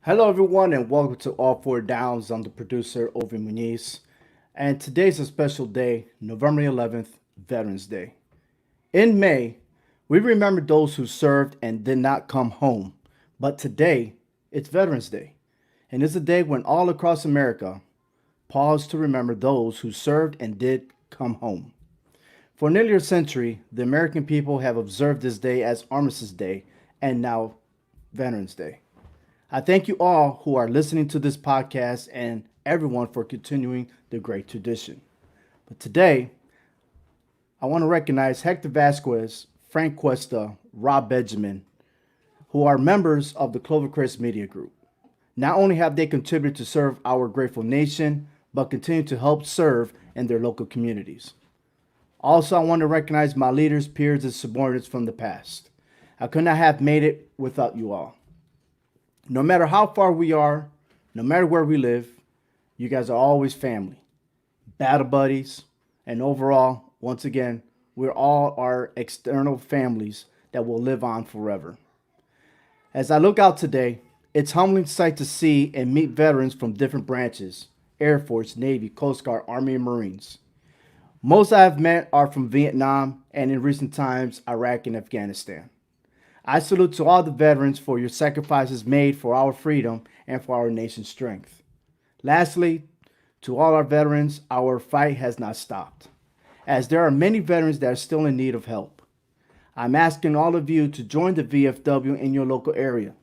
Hello, everyone, and welcome to All Four Downs. I'm the producer, Ovi Muniz, and today's a special day, November 11th, Veterans Day. In May, we remember those who served and did not come home, but today, it's Veterans Day, and it's a day when all across America pause to remember those who served and did come home. For nearly a century, the American people have observed this day as Armistice Day and now Veterans Day. I thank you all who are listening to this podcast and everyone for continuing the great tradition. But today, I want to recognize Hector Vasquez, Frank Cuesta, Rob Benjamin, who are members of the Clovercrest Media Group. Not only have they contributed to serve our grateful nation, but continue to help serve in their local communities. Also, I want to recognize my leaders, peers, and subordinates from the past. I could not have made it without you all. No matter how far we are, no matter where we live, you guys are always family, battle buddies, and overall, once again, we're all our external families that will live on forever. As I look out today, it's humbling sight to see and meet veterans from different branches: Air Force, Navy, Coast Guard, Army, and Marines. Most I have met are from Vietnam and in recent times, Iraq and Afghanistan. I salute to all the veterans for your sacrifices made for our freedom and for our nation's strength. Lastly, to all our veterans, our fight has not stopped, as there are many veterans that are still in need of help. I'm asking all of you to join the VFW in your local area.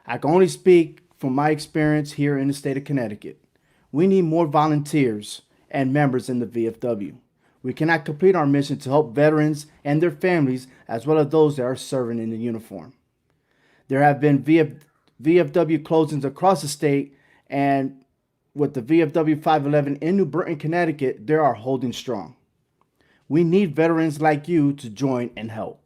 I can only speak from my experience here in the state of Connecticut. We need more volunteers and members in the VFW. We cannot complete our mission to help veterans and their families, as well as those that are serving in the uniform. There have been VFW closings across the state, and with the VFW 511 in New Britain, Connecticut, they are holding strong. We need veterans like you to join and help.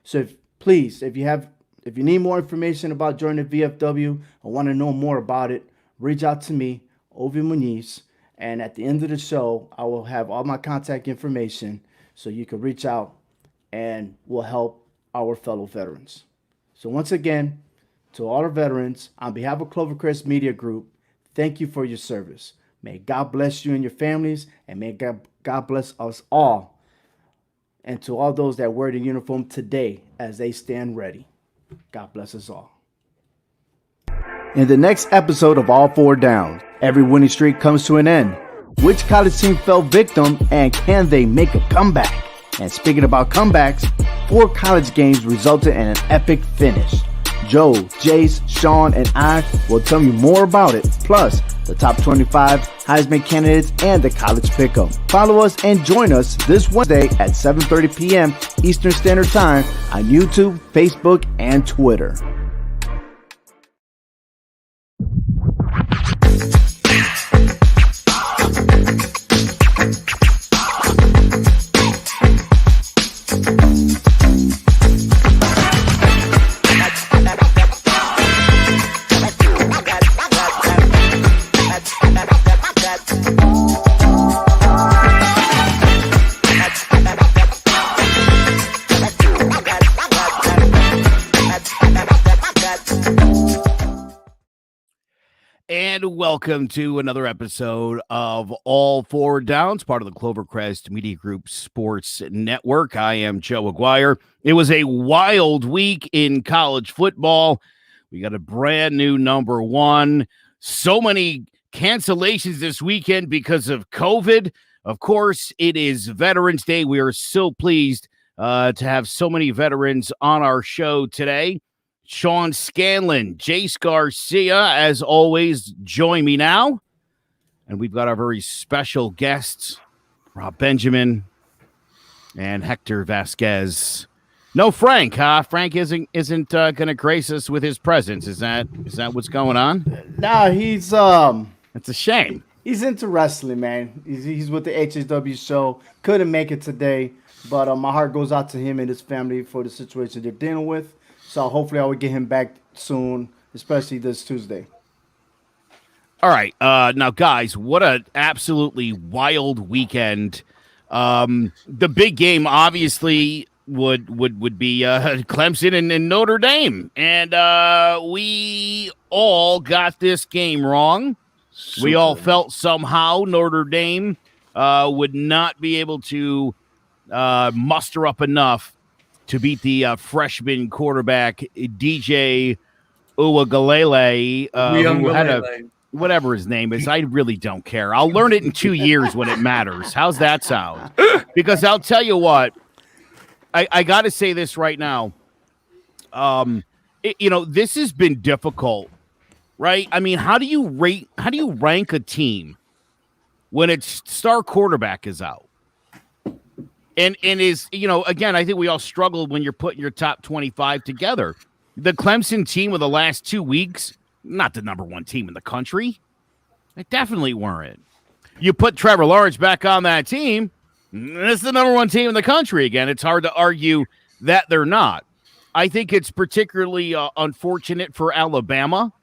So please, if you need more information about joining the VFW or want to know more about it, reach out to me, Ovi Muniz. And at the end of the show, I will have all my contact information so you can reach out and we'll help our fellow veterans. So once again, to all our veterans, on behalf of Clovercrest Media Group, thank you for your service. May God bless you and your families, and may God bless us all. And to all those that wear the uniform today as they stand ready, God bless us all. In the next episode of All Four Downs, every winning streak comes to an end. Which college team fell victim, and can they make a comeback? And speaking about comebacks, 4 college games resulted in an epic finish. Joe, Jace, Sean, and I will tell you more about it, plus the top 25 Heisman candidates and the college pick'em. Follow us and join us this Wednesday at 7:30 p.m. Eastern Standard Time on YouTube, Facebook, and Twitter. And welcome to another episode of All Four Downs, part of the Clovercrest Media Group Sports Network. I am Joe Aguirre. It was a wild week in college football. We got a brand new number one. So many cancellations this weekend because of COVID. Of course, it is Veterans Day. We are so pleased to have so many veterans on our show today. Sean Scanlon, Jace Garcia, as always, join me now. And we've got our very special guests, Rob Benjamin and Hector Vasquez. No Frank, huh? Frank isn't going to grace us with his presence. Is that what's going on? Nah, he's It's a shame. He's into wrestling, man. He's with the HHW show. Couldn't make it today, but my heart goes out to him and his family for the situation they're dealing with. So hopefully I will get him back soon, especially this Tuesday. All right. Now, guys, what an absolutely wild weekend. The big game, obviously, would be Clemson and Notre Dame, and we all got this game wrong. We all felt somehow Notre Dame would not be able to muster up enough to beat the freshman quarterback DJ Uwagalele, who had a whatever his name is. I really don't care. I'll learn it in 2 years when it matters. How's that sound? Because I'll tell you what, I got to say this right now. This has been difficult, right? I mean, how do you rank a team when its star quarterback is out? And is, again, I think we all struggle when you're putting your top 25 together. The Clemson team of the last 2 weeks, not the number one team in the country. They definitely weren't. You put Trevor Lawrence back on that team, it's the number one team in the country again. It's hard to argue that they're not. I think it's particularly unfortunate for Alabama,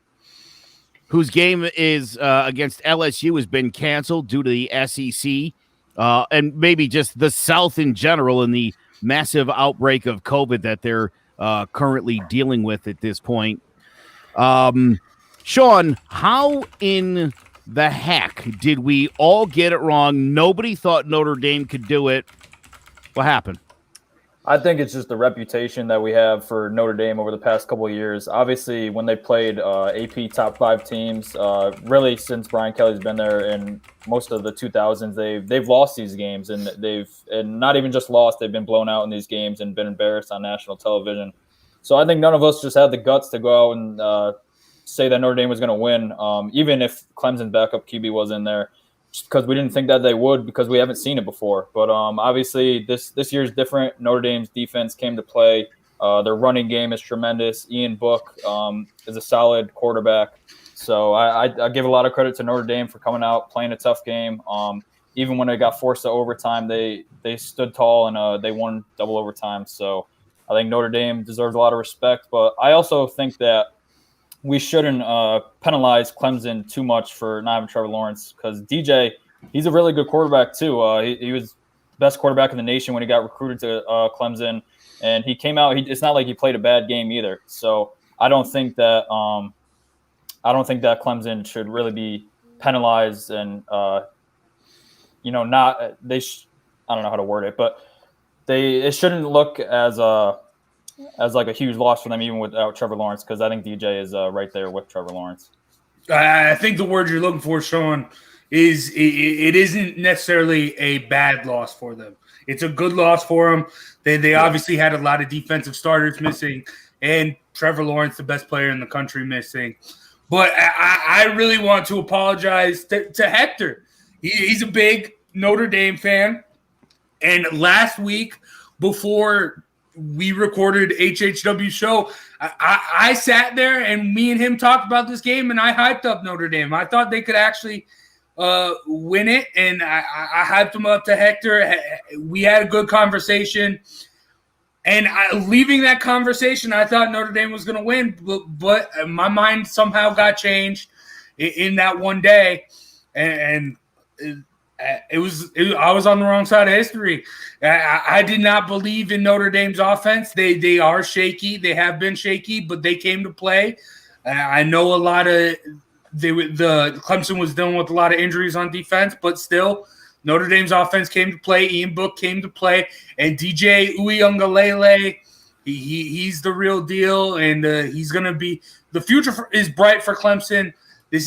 whose game is against LSU has been canceled due to the SEC and maybe just the South in general and the massive outbreak of COVID that they're currently dealing with at this point. Sean, how in the heck did we all get it wrong? Nobody thought Notre Dame could do it. What happened? I think it's just the reputation that we have for Notre Dame over the past couple of years. Obviously, when they played AP top 5 teams, really since Brian Kelly's been there in most of the 2000s, they've lost these games, and they've not even just lost, they've been blown out in these games and been embarrassed on national television. So I think none of us just had the guts to go out and say that Notre Dame was going to win, even if Clemson's backup QB was in there, just because we didn't think that they would, because we haven't seen it before. But obviously this year is different. Notre Dame's defense came to play. Their running game is tremendous. Ian Book is a solid quarterback. So I give a lot of credit to Notre Dame for coming out, playing a tough game. Even when they got forced to overtime, they stood tall and they won double overtime. So I think Notre Dame deserves a lot of respect. But I also think that we shouldn't penalize Clemson too much for not having Trevor Lawrence, because DJ, he's a really good quarterback too. He was best quarterback in the nation when he got recruited to Clemson, and he came out. It's not like he played a bad game either. So I don't think that Clemson should really be penalized and not they. I don't know how to word it, but it shouldn't look as like a huge loss for them, even without Trevor Lawrence, because I think DJ is right there with Trevor Lawrence. I think the word you're looking for, Sean, is it isn't necessarily a bad loss for them. It's a good loss for them. They obviously had a lot of defensive starters missing, and Trevor Lawrence, the best player in the country, missing. But I really want to apologize to Hector. He's a big Notre Dame fan, and last week before we recorded HHW show, I sat there and me and him talked about this game, and I hyped up Notre Dame. I thought they could actually win it, and I hyped them up to Hector. We had a good conversation, and leaving that conversation, I thought Notre Dame was going to win, but my mind somehow got changed in that one day, and I was on the wrong side of history. I did not believe in Notre Dame's offense. They are shaky. They have been shaky, but they came to play. I know a lot of the Clemson was dealing with a lot of injuries on defense, but still Notre Dame's offense came to play. Ian Book came to play, and DJ Uiagalelei, he's the real deal, and he's going to be the future is bright for Clemson. It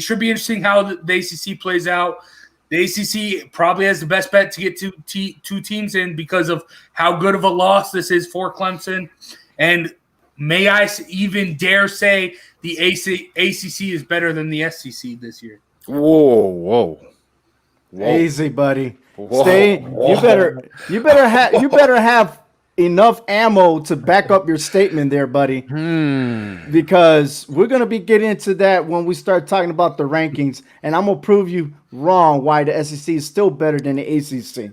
should be interesting how the ACC plays out. The ACC probably has the best bet to get two teams in because of how good of a loss this is for Clemson. And may I even dare say the ACC is better than the SEC this year. Whoa. Easy, buddy. Whoa. Stay. Whoa. You better have enough ammo to back up your statement there, buddy. Because we're going to be getting into that when we start talking about the rankings, and I'm going to prove you wrong why the SEC is still better than the ACC.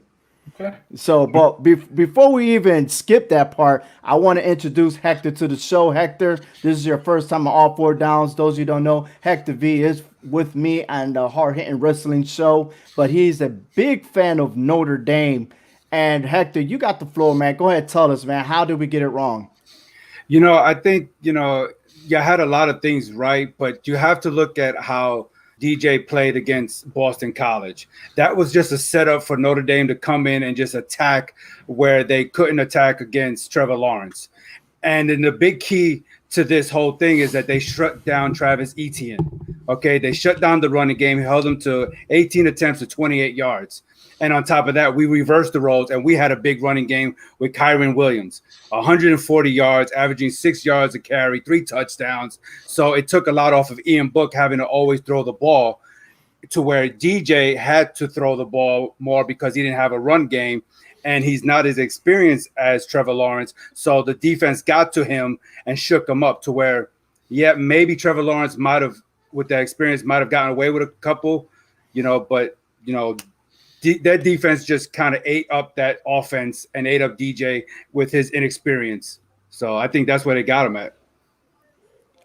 Okay. So, but before we even skip that part, I want to introduce Hector to the show. Hector, this is your first time on All Four Downs. Those of you who don't know, Hector V is with me on the Hard Hitting Wrestling show, but he's a big fan of Notre Dame. And Hector, you got the floor, man. Go ahead, tell us, man. How did we get it wrong? I think, you had a lot of things right, but you have to look at how DJ played against Boston College. That was just a setup for Notre Dame to come in and just attack where they couldn't attack against Trevor Lawrence. And then the big key to this whole thing is that they shut down Travis Etienne. Okay, they shut down the running game, held him to 18 attempts to 28 yards. And on top of that, we reversed the roles, and we had a big running game with Kyron Williams, 140 yards, averaging 6 yards a carry, 3 touchdowns. So it took a lot off of Ian Book having to always throw the ball, to where DJ had to throw the ball more because he didn't have a run game, and he's not as experienced as Trevor Lawrence. So the defense got to him and shook him up to where, maybe Trevor Lawrence might have, with that experience, might have gotten away with a couple, but that defense just kind of ate up that offense and ate up DJ with his inexperience. So I think that's where they got him at.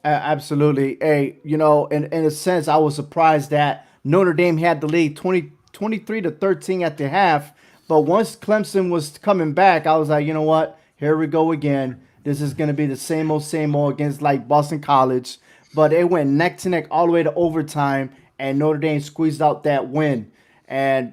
Absolutely. Hey, in a sense, I was surprised that Notre Dame had the lead 23-13 at the half. But once Clemson was coming back, I was like, you know what? Here we go again. This is going to be the same old against like Boston College. But it went neck to neck all the way to overtime, and Notre Dame squeezed out that win. And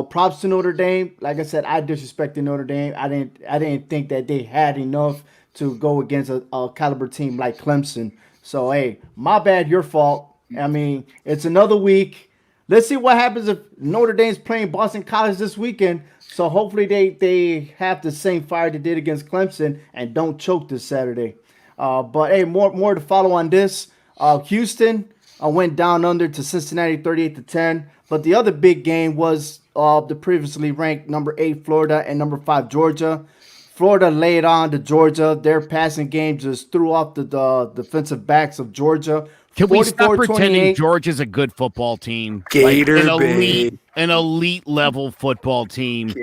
props to Notre Dame. Like I said, I disrespected Notre Dame. I didn't think that they had enough to go against a caliber team like Clemson. So, hey, my bad, your fault. I mean, it's another week. Let's see what happens if Notre Dame's playing Boston College this weekend. So hopefully they have the same fire they did against Clemson and don't choke this Saturday. But hey, more to follow on this. Houston went down under to Cincinnati 38-10. But the other big game was the previously ranked number 8 Florida and number 5 Georgia. Florida laid on to Georgia. Their passing game just threw off the defensive backs of Georgia. Can we stop pretending Georgia's a good football team? Gator, an elite level football team.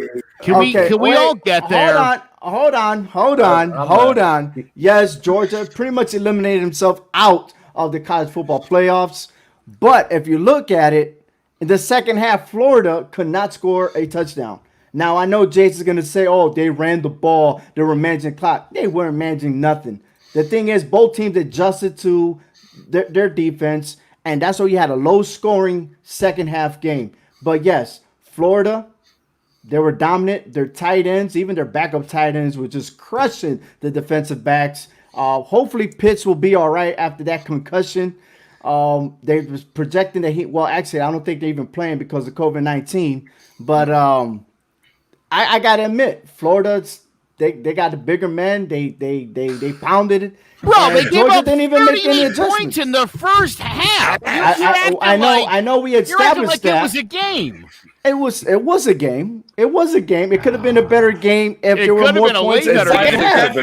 Can we all get there? Hold on. Yes, Georgia pretty much eliminated himself out of the college football playoffs. But if you look at it, in the second half, Florida could not score a touchdown. Now, I know Jason's going to say, oh, they ran the ball. They were managing clock. They weren't managing nothing. The thing is, both teams adjusted to their defense, and that's why you had a low-scoring second-half game. But, yes, Florida, they were dominant. Their tight ends, even their backup tight ends, were just crushing the defensive backs. Hopefully, Pitts will be all right after that concussion. They was projecting that actually, I don't think they're even playing because of COVID-19. But I got to admit, Florida, they got the bigger men. They pounded it. Bro, they gave up didn't even make any points in the first half. I know we established that. It was a game. It was a game. It was a game. It could have been a better game if there were more points in the second half.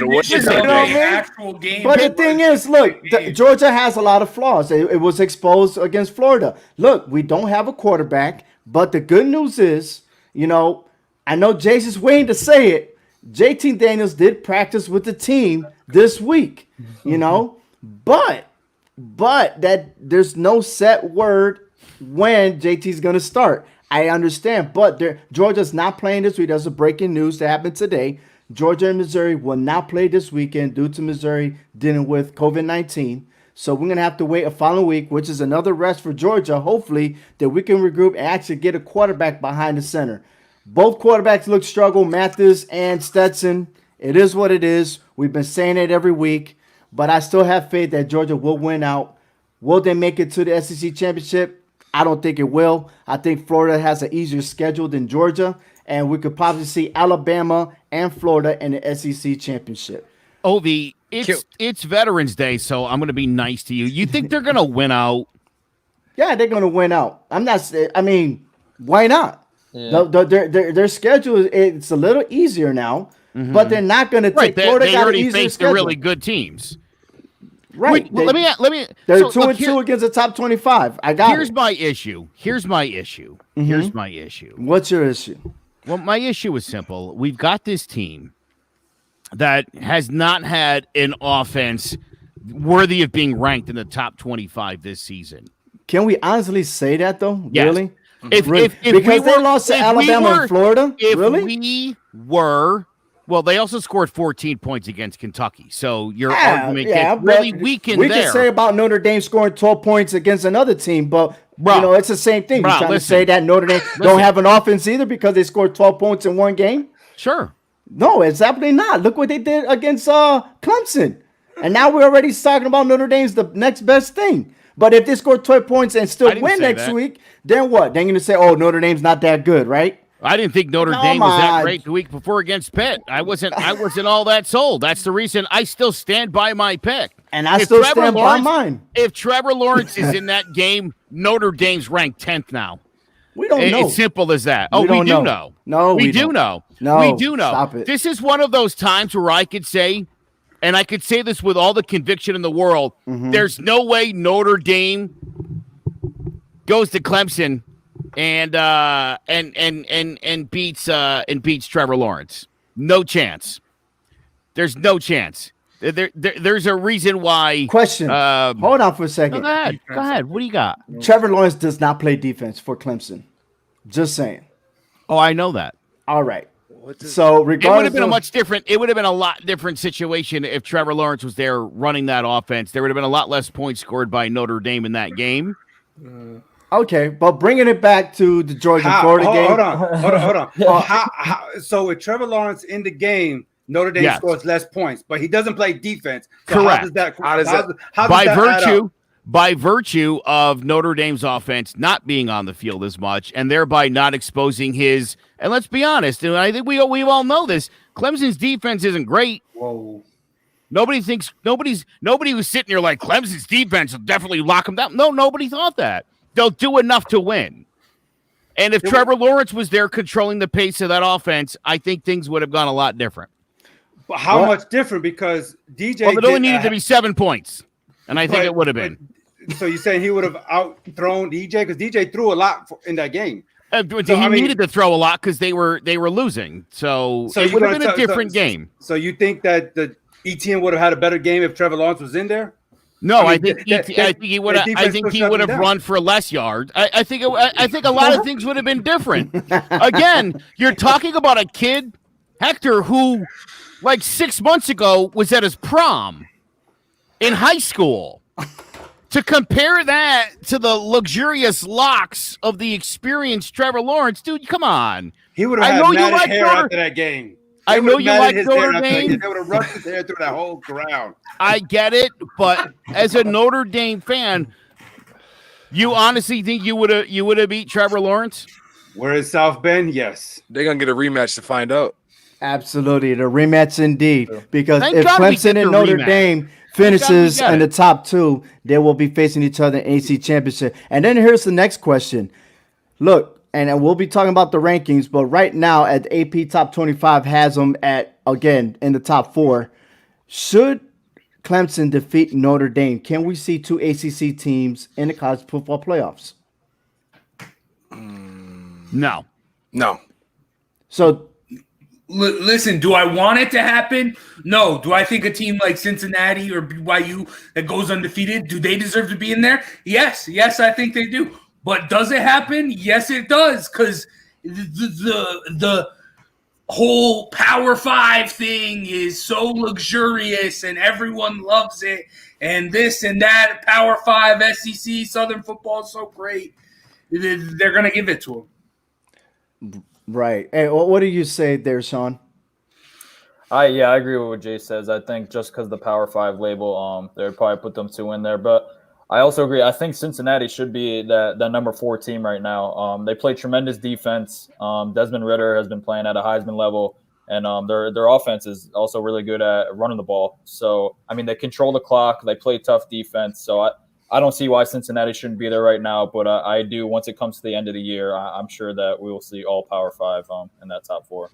But the thing is, look, Georgia has a lot of flaws. It was exposed against Florida. Look, we don't have a quarterback, but the good news is, I know Jason's waiting to say it. JT Daniels did practice with the team this week, but that there's no set word when JT's going to start. I understand, but Georgia's not playing this week. There's a breaking news that happened today. Georgia and Missouri will not play this weekend due to Missouri dealing with COVID-19. So we're going to have to wait a following week, which is another rest for Georgia, hopefully, that we can regroup and actually get a quarterback behind the center. Both quarterbacks look struggle, Mathis and Stetson. It is what it is. We've been saying it every week, but I still have faith that Georgia will win out. Will they make it to the SEC championship? I don't think it will. I think Florida has an easier schedule than Georgia, and we could probably see Alabama and Florida in the SEC championship. Ovi, it's Veterans Day, so I'm going to be nice to you. You think they're going to win out? Yeah, they're going to win out. Why not? Yeah. Their schedule it's a little easier now, but they're not going to take Florida. They already faced the really good teams. Right. Let me. They're 2-2 against the top 25. Here's my issue. Here's my issue. What's your issue? Well, my issue is simple. We've got this team that has not had an offense worthy of being ranked in the top 25 this season. Can we honestly say that though? Yes. Really? If because they lost to Alabama and Florida. If really? we were, well, they also scored 14 points against Kentucky. So your argument gets really weakened we there. can say about Notre Dame scoring 12 points against another team, but it's the same thing. You're trying to say that Notre Dame don't have an offense either because they scored 12 points in one game? Sure. No, it's absolutely not. Look what they did against Clemson. And now we're already talking about Notre Dame's the next best thing. But if they score 12 points and still win next week, then what? Then you're going to say, oh, Notre Dame's not that good, right? I didn't think Notre Dame was that great the week before against Pitt. I wasn't all that sold. That's the reason I still stand by my pick. And I still stand by mine. If Trevor Lawrence is in that game, Notre Dame's ranked 10th now. We don't know. It's simple as that. Oh, we do know. No, we do know. No, we do know. Stop it. This is one of those times where I could say, and I could say this with all the conviction in the world, there's no way Notre Dame goes to Clemson and beats Trevor Lawrence. No chance. There's no chance. There's a reason why. Question. Hold on for a second. Go ahead. What do you got? Trevor Lawrence does not play defense for Clemson. Just saying. Oh, I know that. All right. So regardless, it would have been a much different. It would have been a lot different situation if Trevor Lawrence was there running that offense. There would have been a lot less points scored by Notre Dame in that game. Okay, but bringing it back to the Georgia-Florida game. Hold on. So with Trevor Lawrence in the game, Notre Dame scores less points, but he doesn't play defense. So correct. How does that by virtue of Notre Dame's offense not being on the field as much and thereby not exposing his, and let's be honest, and I think we all know this, Clemson's defense isn't great. Whoa. Nobody was sitting there like Clemson's defense will definitely lock them down. No, nobody thought that. They'll do enough to win. And if Trevor Lawrence was there controlling the pace of that offense, I think things would have gone a lot different. But how much different? Because DJ it only needed to be 7 points. And I think it would have been. So you're saying he would have outthrown DJ? Because DJ threw a lot in that game. He needed to throw a lot because they were losing. So it would have been a different game. So you think that the ETN would have had a better game if Trevor Lawrence was in there? No, I think he would have run for less yards. I think a lot of things would have been different. Again, you're talking about a kid, Hector, who like 6 months ago was at his prom in high school. To compare that to the luxurious locks of the experienced Trevor Lawrence, dude, come on. He would have had matted hair after that game. I know you like Notre Dame. They would have rushed his hair through that whole ground. I get it, but as a Notre Dame fan, you honestly think you would have beat Trevor Lawrence? We're in South Bend, yes. They're gonna get a rematch to find out. Absolutely, the rematch indeed. Because if Clemson and Notre Dame finishes in the top two, they will be facing each other in AC Championship. And then here's the next question. Look, and we'll be talking about the rankings, but right now at the AP Top 25 has them at, again, in the top 4. Should Clemson defeat Notre Dame, can we see 2 ACC teams in the college football playoffs? No. So listen, do I want it to happen? No. Do I think a team like Cincinnati or BYU that goes undefeated, do they deserve to be in there? Yes, I think they do. But does it happen? Yes, it does, because the whole Power 5 thing is so luxurious and everyone loves it, and this and that. Power 5, SEC, Southern football is so great. They're going to give it to them. Right. Hey, what do you say there, Sean? I agree with what Jay says. I think just because the Power 5 label, they would probably put them 2 in there. But I also agree. I think Cincinnati should be that number 4 team right now. They play tremendous defense. Desmond Ridder has been playing at a Heisman level, and their offense is also really good at running the ball. So, I mean, they control the clock. They play tough defense. So I don't see why Cincinnati shouldn't be there right now, but I do. Once it comes to the end of the year, I'm sure that we will see all Power 5 in that top 4.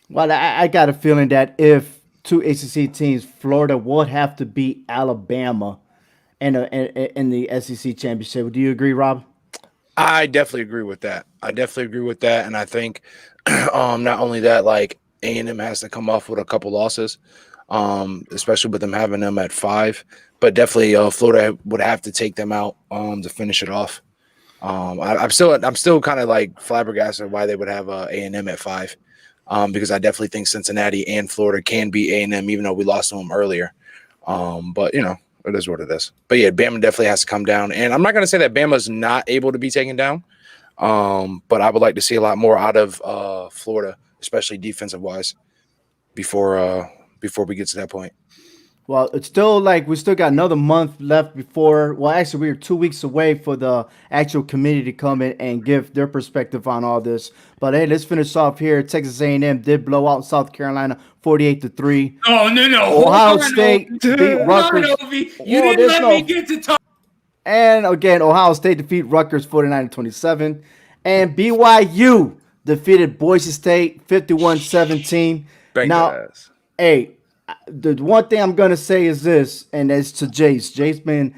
Well, I got a feeling that if 2 ACC teams, Florida would have to beat Alabama in the SEC championship. Do you agree, Rob? I definitely agree with that. And I think not only that, like A&M has to come off with a couple losses, especially with them having them at 5. But definitely Florida would have to take them out to finish it off. I'm still kind of like flabbergasted why they would have A&M at 5, because I definitely think Cincinnati and Florida can beat A&M, even though we lost to them earlier. But you know, it is what it is. But yeah, Bama definitely has to come down, and I'm not going to say that Bama's not able to be taken down, but I would like to see a lot more out of Florida, especially defensive wise, before we get to that point. Well, it's still like we still got another month left before. Well, actually, we are 2 weeks away for the actual committee to come in and give their perspective on all this. But hey, let's finish off here. Texas A&M did blow out South Carolina 48-3. Oh no! Ohio State beat Rutgers. You didn't let me get to talk. And again, Ohio State defeat Rutgers 49-27. And BYU defeated Boise State 51-17. Now, hey, the one thing I'm going to say is this, and it's to Jace. Jace been,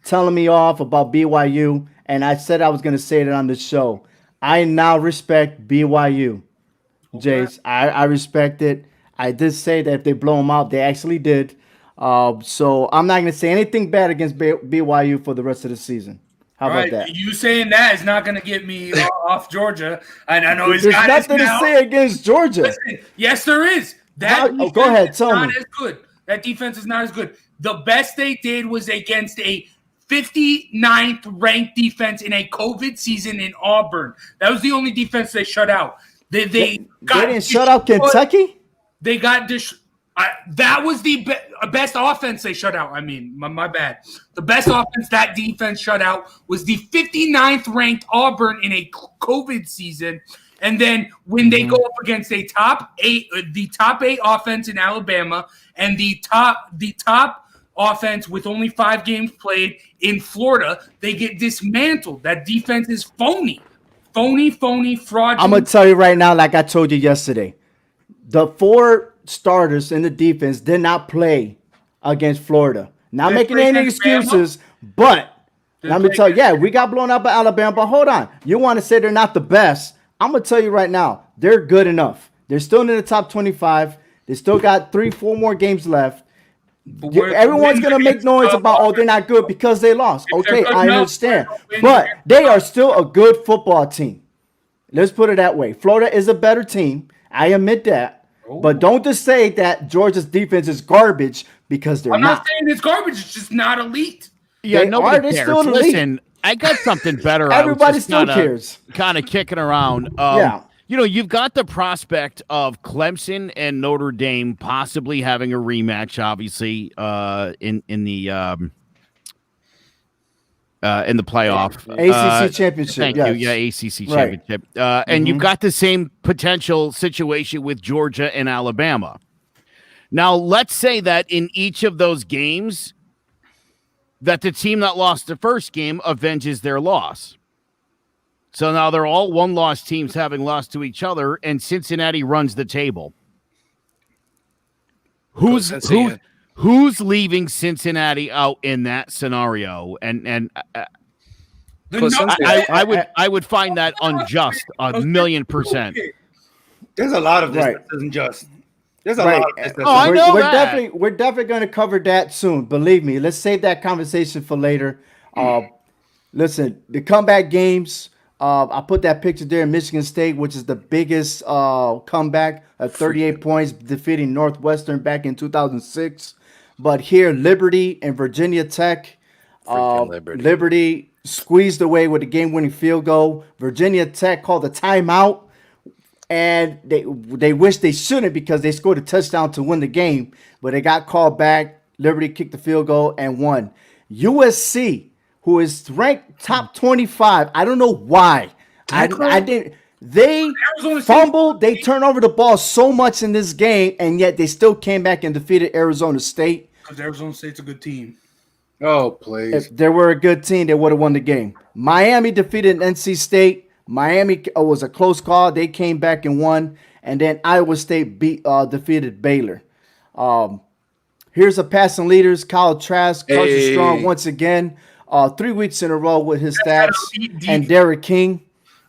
telling me off about BYU, and I said I was going to say it on the show. I now respect BYU. Jace, I respect it. I did say that if they blow them out, they actually did. So I'm not going to say anything bad against BYU for the rest of the season. How about that? You saying that is not going to get me off Georgia. And I know there's nothing to say against Georgia. Listen, yes, there is. Go ahead, tell me. As good. That defense is not as good. The best they did was against a 59th ranked defense in a COVID season in Auburn. That was the only defense they shut out. They didn't shut out Kentucky? They got that was the best offense they shut out. I mean, my bad. The best offense that defense shut out was the 59th ranked Auburn in a COVID season. And then when they go up against the top eight offense in Alabama and the top offense with only 5 games played in Florida, they get dismantled. That defense is phony, fraudulent. I'm going to tell you right now, like I told you yesterday, the 4 starters in the defense did not play against Florida. Not making any excuses, but let me tell you, we got blown out by Alabama, but hold on. You want to say they're not the best? I'm going to tell you right now, they're good enough. They're still in the top 25. They still got 3-4 more games left. Everyone's going to make noise about, they're not good because they lost. Okay, I understand. But they are still a good football team. Let's put it that way. Florida is a better team. I admit that. But don't just say that Georgia's defense is garbage because they're not. I'm not saying it's garbage. It's just not elite. Yeah, nobody cares. Listen, I got something better. Everybody still cares. Kind of kicking around. You've got the prospect of Clemson and Notre Dame possibly having a rematch, obviously, in the playoff. ACC championship. Thank you. Yeah, ACC championship. And you've got the same potential situation with Georgia and Alabama. Now, let's say that in each of those games, that the team that lost the first game avenges their loss. So now they're all one-loss teams having lost to each other, and Cincinnati runs the table. Who's leaving Cincinnati out in that scenario? And I would find that unjust 1,000,000%. There's a lot of this that isn't just. There's a lot of this. I know that. We're definitely going to cover that soon. Believe me. Let's save that conversation for later. Listen, the comeback games. I put that picture there in Michigan State, which is the biggest comeback at 38 points, defeating Northwestern back in 2006. But here, Liberty and Virginia Tech. Liberty squeezed away with a game-winning field goal. Virginia Tech called a timeout. And they wish they shouldn't because they scored a touchdown to win the game, but they got called back. Liberty kicked the field goal and won. USC, who is ranked top 25, I don't know why. I didn't. They fumbled. They turned over the ball so much in this game, and yet they still came back and defeated Arizona State. Because Arizona State's a good team. Oh, please. If they were a good team, they would have won the game. Miami defeated NC State. Miami was a close call. They came back and won. And then Iowa State defeated Baylor. Here's a passing leaders. Kyle Trask, Carson Strong once again. 3 weeks in a row with his stats. And Derek King.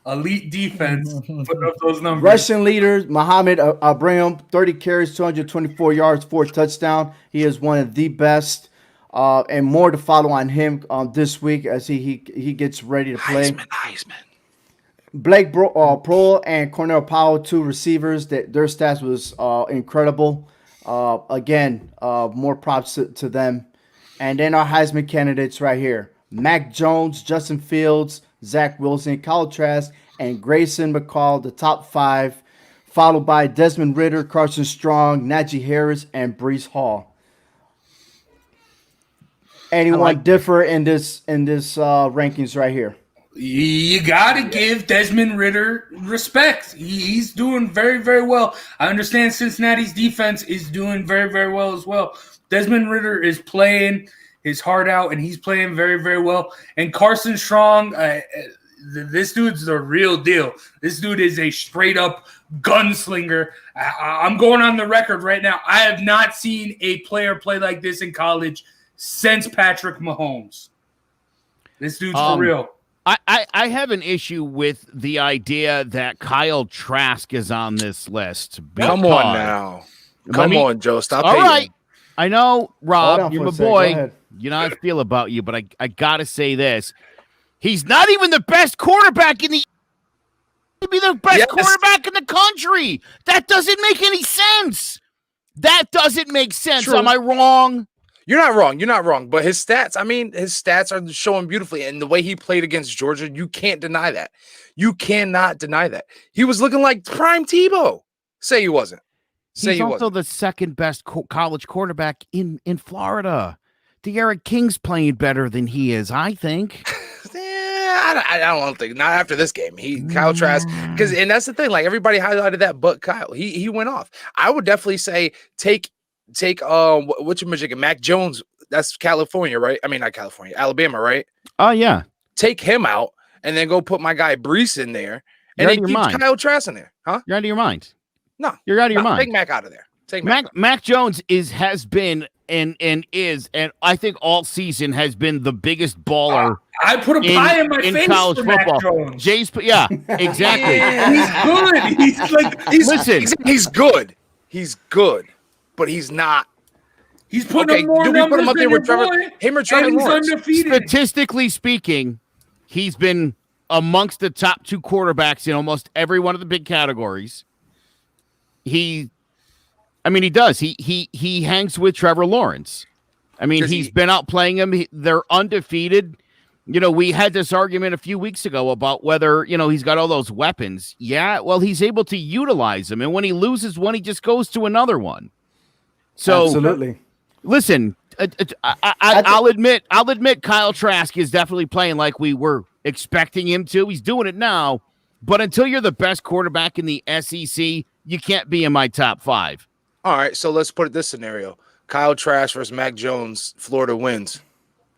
Elite defense. Put up those numbers. Russian leaders, Mohamed Abraham, 30 carries, 224 yards, 4 touchdowns. He is one of the best. and more to follow on him this week as he gets ready to play. Heisman. Blake Prohl and Cornell Powell, 2 receivers, that their stats was incredible. Again, more props to them. And then our Heisman candidates right here: Mac Jones, Justin Fields, Zach Wilson, Kyle Trask, and Grayson McCall, the top 5, followed by Desmond Ridder, Carson Strong, Najee Harris, and Breece Hall. Anyone differ in this rankings right here? You got to give Desmond Ridder respect. He's doing very, very well. I understand Cincinnati's defense is doing very, very well as well. Desmond Ridder is playing his heart out, and he's playing very, very well. And Carson Strong, this dude's the real deal. This dude is a straight-up gunslinger. I'm going on the record right now. I have not seen a player play like this in college since Patrick Mahomes. This dude's for real. I have an issue with the idea that Kyle Trask is on this list. Come on now. Come on, Joe. Stop All hating. right. I know, Rob, you're my boy. Go You know how I feel about you, but I got to say this. He's not even the best quarterback in the – he'd be the best quarterback in the country. That doesn't make any sense. That doesn't make sense. True. Am I wrong? You're not wrong. You're not wrong. But his stats, his stats are showing beautifully. And the way he played against Georgia, you can't deny that. You cannot deny that. He was looking like prime Tebow. Say he wasn't. He's also the second best college quarterback in Florida. De'Aaron King's playing better than he is, I think. I don't think. Not after this game. Kyle Trask, and that's the thing. Like, everybody highlighted that, but Kyle, he went off. I would definitely say take what's your magic? Mac Jones. That's California, right? I mean, not California, Alabama, right? Oh yeah. Take him out, and then go put my guy Breece in there, and then keep Kyle Trask in there, huh? You're out of your mind. No, you're out of your mind. Take Mac out of there. Take Mac Jones has been and I think all season has been the biggest baller. I put a pie in my face college for football. Mac Jones. Yeah, exactly. He's good. He's good. He's good, but he's not. He's putting up more numbers than your boy, him or Trevor Lawrence. Undefeated. Statistically speaking, he's been amongst the top 2 quarterbacks in almost every one of the big categories. He does. He hangs with Trevor Lawrence. He's been out playing him. They're undefeated. We had this argument a few weeks ago about whether, he's got all those weapons. Yeah, well, he's able to utilize them. And when he loses one, he just goes to another one. So, absolutely. Listen, I'll admit Kyle Trask is definitely playing like we were expecting him to. He's doing it now. But until you're the best quarterback in the SEC, you can't be in my top 5. All right, so let's put it this scenario. Kyle Trask versus Mac Jones, Florida wins.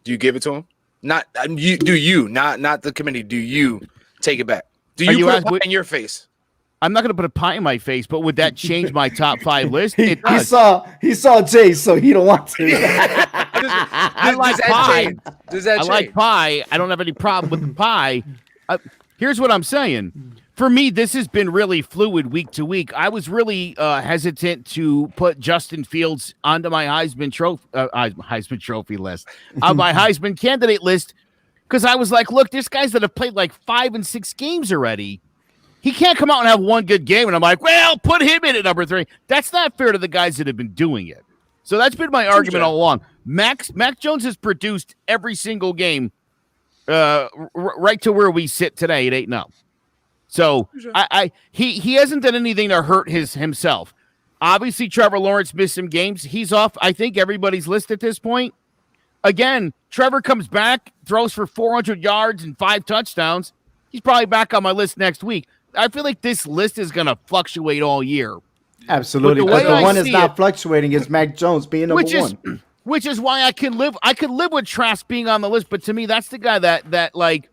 Do you give it to him? Not you, not the committee. Do you take it back? Do you put a pie in your face? I'm not going to put a pie in my face, but would that change my top 5 list? He saw Jay, so he don't want to. I like pie. Does that change? I like pie. I don't have any problem with the pie. Here's what I'm saying. For me, this has been really fluid week to week. I was really hesitant to put Justin Fields onto my Heisman Trophy list, on my Heisman candidate list, because I was like, look, there's guys that have played like 5 and 6 games already. He can't come out and have one good game, and I'm like, well, put him in at number 3. That's not fair to the guys that have been doing it. So that's been my argument all along. Mac Jones has produced every single game right to where we sit today at 8-0. So he hasn't done anything to hurt himself. Obviously, Trevor Lawrence missed some games. He's off, I think, everybody's list at this point. Again, Trevor comes back, throws for 400 yards and 5 touchdowns. He's probably back on my list next week. I feel like this list is going to fluctuate all year. Absolutely. But the one that's not fluctuating is Mac Jones being number 1. Which is why I could live with Trask being on the list. But to me, that's the guy that like,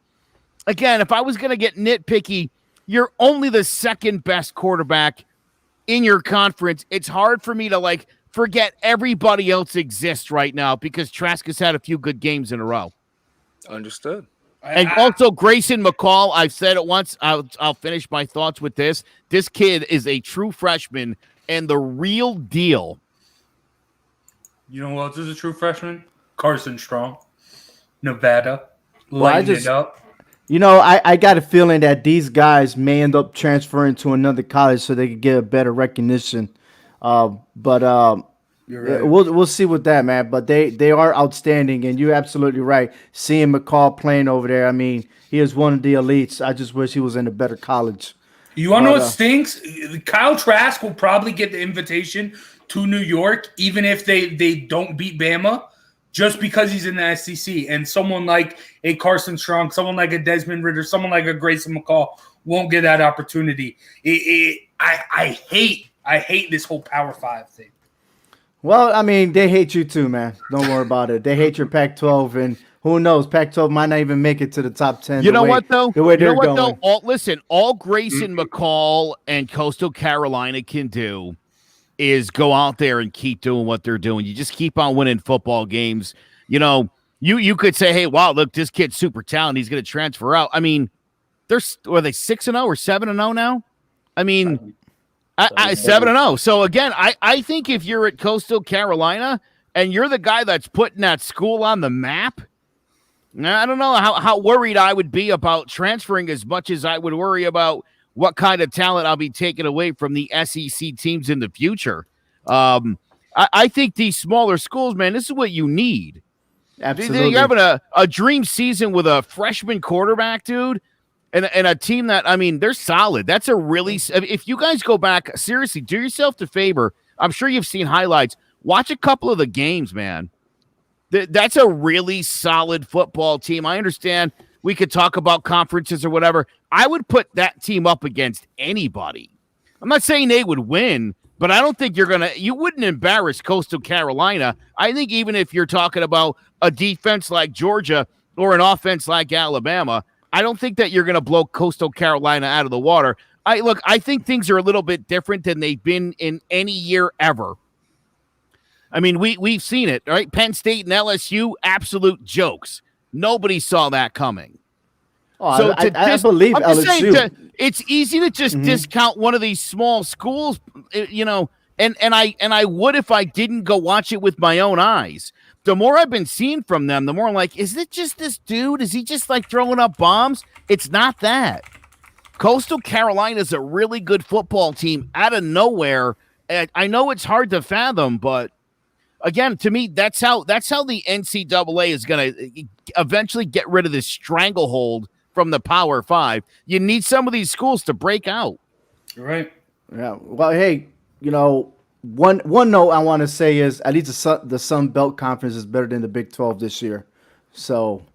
again, if I was going to get nitpicky, you're only the second best quarterback in your conference. It's hard for me to like forget everybody else exists right now because Trask has had a few good games in a row. Understood. And also Grayson McCall, I've said it once. I'll finish my thoughts with this. This kid is a true freshman and the real deal. You know who else is a true freshman? Carson Strong, Nevada, Well, lighting it up. I got a feeling that these guys may end up transferring to another college so they could get a better recognition. But You're right. we'll see with that, man. But they are outstanding, and you're absolutely right. Seeing McCall playing over there, I mean, he is one of the elites. I just wish he was in a better college. You want to know what stinks? Kyle Trask will probably get the invitation to New York, even if they don't beat Bama, just because he's in the SEC. And someone like a Carson Strong, someone like a Desmond Ridder, someone like a Grayson McCall won't get that opportunity. I hate this whole Power 5 thing. Well, I mean, they hate you too, man. Don't worry about it. They hate your Pac-12, and who knows? Pac-12 might not even make it to the top 10. You know what, though? The way they're going. All Grayson McCall and Coastal Carolina can do is go out there and keep doing what they're doing. You just keep on winning football games. You could say, hey, wow, look, this kid's super talented. He's going to transfer out. I mean, are they 6-0 or 7-0 now? I mean, 7-0. So again, I think if you're at Coastal Carolina and you're the guy that's putting that school on the map, I don't know how worried I would be about transferring as much as I would worry about what kind of talent I'll be taking away from the SEC teams in the future. I think these smaller schools, man, this is what you need. Absolutely. You're having a dream season with a freshman quarterback, dude. And a team that, I mean, they're solid. That's a really, if you guys go back, seriously, do yourself the favor. I'm sure you've seen highlights. Watch a couple of the games, man. That's a really solid football team. I understand we could talk about conferences or whatever. I would put that team up against anybody. I'm not saying they would win, but I don't think you wouldn't embarrass Coastal Carolina. I think even if you're talking about a defense like Georgia or an offense like Alabama, I don't think that you're going to blow Coastal Carolina out of the water. I think things are a little bit different than they've been in any year ever. I mean, we've seen it, right? Penn State and LSU, absolute jokes. Nobody saw that coming. Oh, so I believe LSU. It's easy to just discount one of these small schools, and I would if I didn't go watch it with my own eyes. The more I've been seeing from them, the more I'm like, is it just this dude? Is he just like throwing up bombs? It's not that. Coastal Carolina is a really good football team out of nowhere. And I know it's hard to fathom, but again, to me, that's how the NCAA is going to eventually get rid of this stranglehold from the Power 5. You need some of these schools to break out. You're right. Yeah. Well, hey, one note I want to say is at least the Sun Belt Conference is better than the Big 12 this year. So,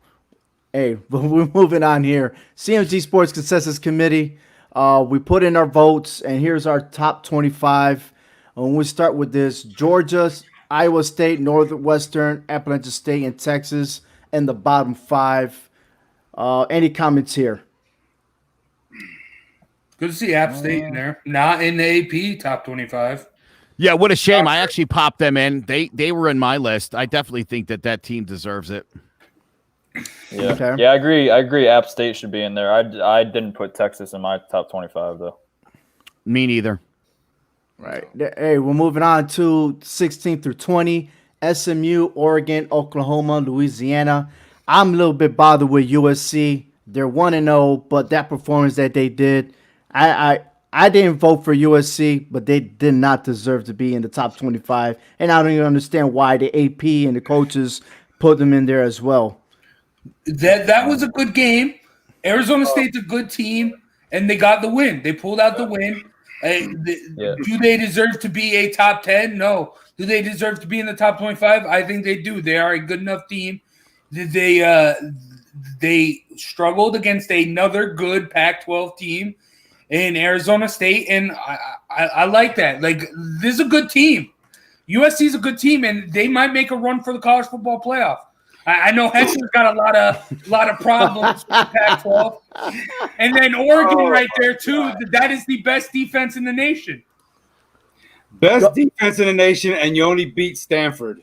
hey, we're moving on here. CMG Sports Consensus Committee. We put in our votes, and here's our top 25. And we start with this: Georgia, Iowa State, Northwestern, Appalachian State, and Texas, and the bottom 5. Any comments here? Good to see App State in there. Not in the AP top 25. Yeah, what a shame. I actually popped them in. They were in my list. I definitely think that team deserves it. Yeah, okay. Yeah, I agree. App State should be in there. I didn't put Texas in my top 25 though. Me neither. Right. Hey, we're moving on to 16 through 20. SMU, Oregon, Oklahoma, Louisiana. I'm a little bit bothered with USC. They're 1-0, but that performance that they did, I didn't vote for USC, but they did not deserve to be in the top 25. And I don't even understand why the AP and the coaches put them in there as well. That was a good game. Arizona State's a good team, and they got the win. They pulled out the win. Do they deserve to be a top 10? No. Do they deserve to be in the top 25? I think they do. They are a good enough team. They struggled against another good Pac-12 team in Arizona State, and I like that. Like, this is a good team. USC is a good team, and they might make a run for the college football playoff. I know Henson's got a lot of problems with the Pac-12, and then Oregon right there too. That is the best defense in the nation. Best defense in the nation, and you only beat Stanford.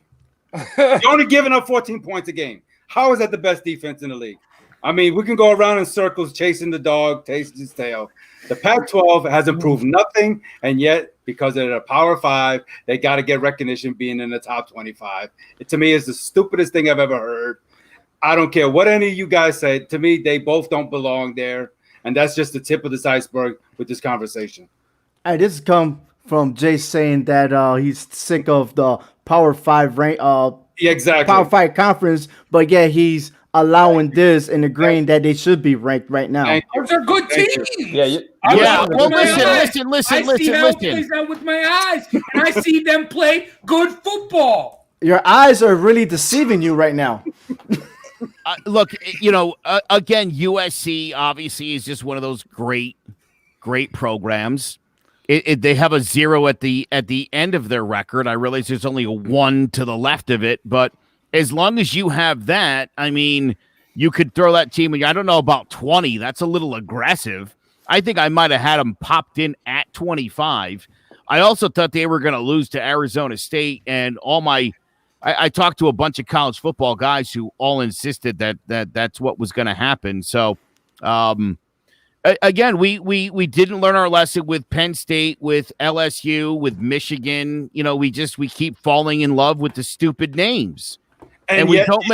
You're only giving up 14 points a game. How is that the best defense in the league? I mean, we can go around in circles chasing the dog, tasting his tail. The Pac-12 has improved nothing, and yet because they're a Power 5, they got to get recognition being in the top 25. It, to me, is the stupidest thing I've ever heard. I don't care what any of you guys say. To me, they both don't belong there, and that's just the tip of this iceberg with this conversation. Hey, this has come from Jay saying that he's sick of the Power 5 rank, Yeah, exactly. Power 5 conference, but yeah, he's allowing this and agreeing that they should be ranked right now. Thank you. Those are good Thank teams. Yeah, Yeah, look well, with my eyes. listen. I see how it plays out with my eyes, and I see them play good football. Your eyes are really deceiving you right now. Look, again, USC obviously is just one of those great programs. They have a 0 at the end of their record. I realize there's only a 1 to the left of it, but as long as you have that, I mean, you could throw that team. I don't know about 20. That's a little aggressive. I think I might have had them popped in at 25. I also thought they were going to lose to Arizona State, and I talked to a bunch of college football guys who all insisted that that's what was going to happen. So, again, we didn't learn our lesson with Penn State, with LSU, with Michigan. We keep falling in love with the stupid names, and we don't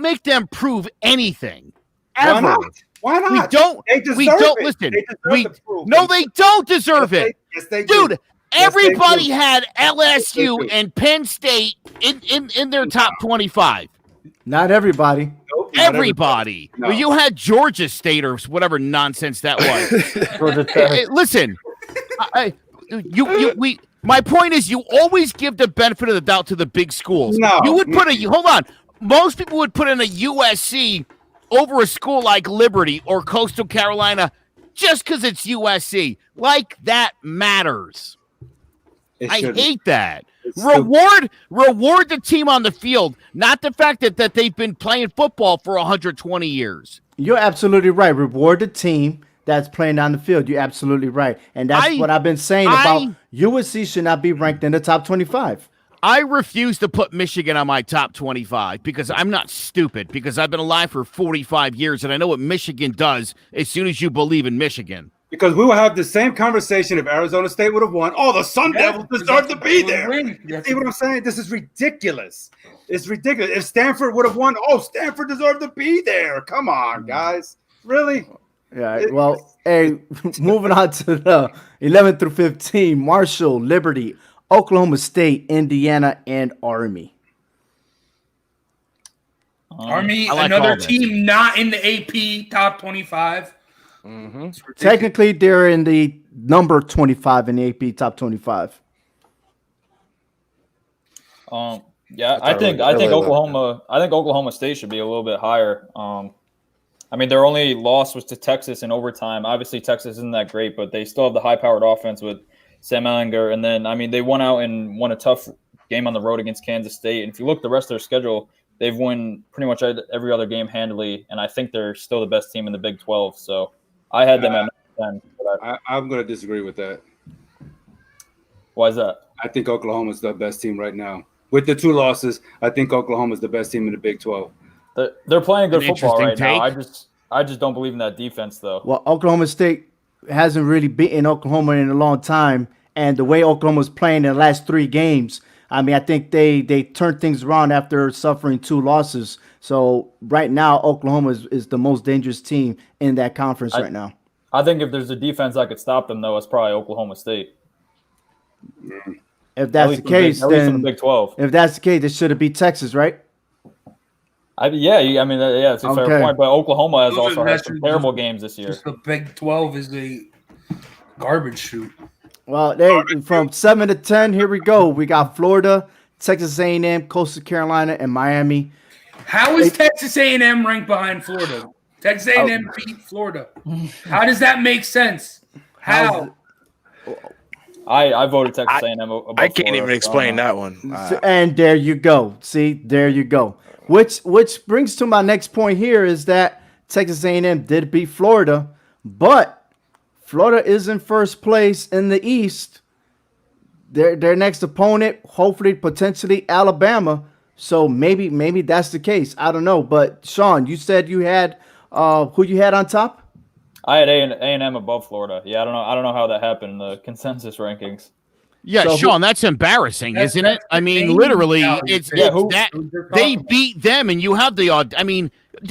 make them prove anything ever. Why not? We don't. They deserve it. Listen. They deserve the proof. They don't deserve it. Yes, they do. Dude, everybody had LSU and Penn State in their top 25. Not everybody. Nope, not Everybody. No. Well, you had Georgia State or whatever nonsense that was. Georgia Tech. Hey, listen, my point is you always give the benefit of the doubt to the big schools. No. You would hold on. Most people would put in a USC over a school like Liberty or Coastal Carolina just because it's USC. Like that matters. I hate that. Reward the team on the field, not the fact that they've been playing football for 120 years. You're absolutely right. Reward the team that's playing on the field. You're absolutely right. And that's what I've been saying about USC should not be ranked in the top 25. I refuse to put Michigan on my top 25 because I'm not stupid, because I've been alive for 45 years and I know what Michigan does as soon as you believe in Michigan. Because we will have the same conversation if Arizona State would have won. Oh, the Sun Devils deserve to be there. You see what I'm saying? This is ridiculous. It's ridiculous. If Stanford would have won, Stanford deserved to be there. Come on, guys. Really? Yeah. Well, hey, moving on to the 11 through 15, Marshall, Liberty, Oklahoma State, Indiana, and Army. Army, like another all this. team not in the AP top 25. Mm-hmm. Technically, they're in the number 25 in the AP top 25. Yeah, I think Oklahoma State should be a little bit higher. I mean, their only loss was to Texas in overtime. Obviously, Texas isn't that great, but they still have the high-powered offense with Sam Ehlinger. And then, I mean, they went out and won a tough game on the road against Kansas State. And if you look at the rest of their schedule, they've won pretty much every other game handily. And I think they're still the best team in the Big 12. So I had them at 10. I'm going to disagree with that. Why is that? I think Oklahoma's the best team right now. With the 2 losses, I think Oklahoma's the best team in the Big 12. They're playing good football right interesting now. I just don't believe in that defense, though. Well, Oklahoma State hasn't really beaten Oklahoma in a long time. And the way Oklahoma's playing in the last 3 games, I mean, I think they turned things around after suffering 2 losses. So right now, Oklahoma is the most dangerous team in that conference right now. I think if there's a defense that could stop them, though, it's probably Oklahoma State. If that's the case, at least in then the Big 12. if that's the case, it should have beat Texas, right? It's a fair point. But Oklahoma has also had some terrible games this year. Just the Big 12 is a garbage shoot. Well, from 7 to 10, here we go. We got Florida, Texas A&M, Coastal Carolina, and Miami. How is Texas A&M ranked behind Florida? Texas A&M beat Florida. How does that make sense? How? I voted Texas A&M above I can't Florida, even explain that one. And there you go. See, there you go. Which brings to my next point here is that Texas A&M did beat Florida, but Florida is in first place in the East. Their next opponent, hopefully, potentially Alabama. So maybe that's the case. I don't know. But Sean, you said you had who you had on top? I had A&M above Florida. Yeah, I don't know how that happened in the consensus rankings. Yeah, So Sean, that's embarrassing, isn't it? I mean, Name literally, mentality. it's Yeah, that they beat them, and you have the odd. I mean,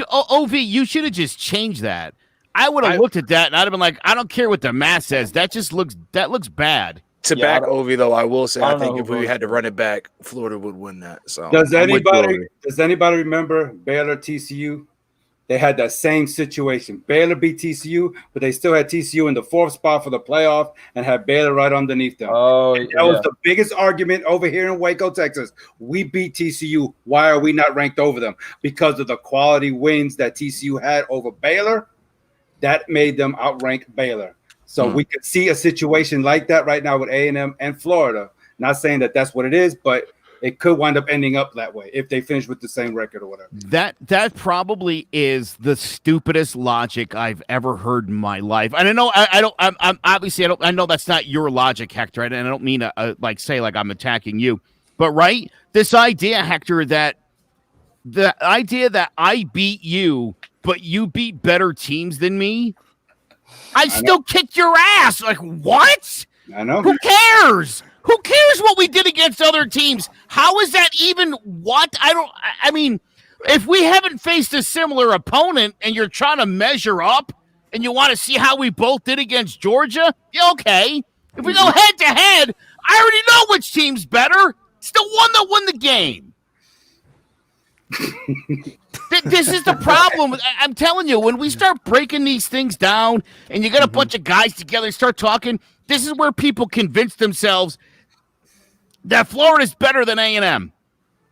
Ov, you should have just changed that. I would have looked at that, and I'd have been like, I don't care what the math says. That looks bad. To Yeah, back Ovi though, I will say I I don't know think who if we voted had to for run it back, Florida would win that. So Does I'm with you, anybody Ovi. remember Baylor TCU? They had that same situation. Baylor beat TCU, but they still had TCU in the 4th spot for the playoff and had Baylor right underneath them. Oh, And that was the biggest argument over here in Waco, Texas. We beat TCU. Why are we not ranked over them? Because of the quality wins that TCU had over Baylor. That made them outrank Baylor. So we could see a situation like that right now with A&M and Florida. Not saying that that's what it is, but it could wind up ending up that way if they finish with the same record or whatever. That probably is the stupidest logic I've ever heard in my life. And I know I'm obviously I know that's not your logic, Hector. And I don't mean to say I'm attacking you, but right, this idea, Hector, that the idea that I beat you, but you beat better teams than me. I still kicked your ass. Like, what? I know. Who cares? Who cares what we did against other teams? How is that even what? I mean, if we haven't faced a similar opponent and you're trying to measure up and you want to see how we both did against Georgia, yeah, okay. If we go head to head, I already know which team's better. It's the one that won the game. This is the problem. I'm telling you, when we start breaking these things down and you get a bunch of guys together and start talking, this is where people convince themselves that Florida's better than A&M.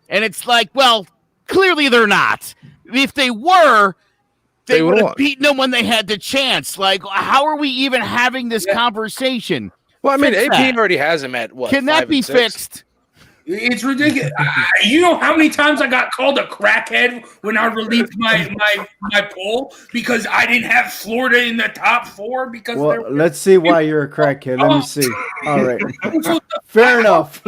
And it's like, well, clearly they're not. If they were, they would have beaten them when they had the chance. Like, how are we even having this conversation? Well, I mean, Fix AP that. already has him at what? Can 5 that and be 6? fixed? It's ridiculous. You know how many times I got called a crackhead when I released my poll because I didn't have Florida in the top 4 because let's see why you're a crackhead. Let me see. All right. Fair enough.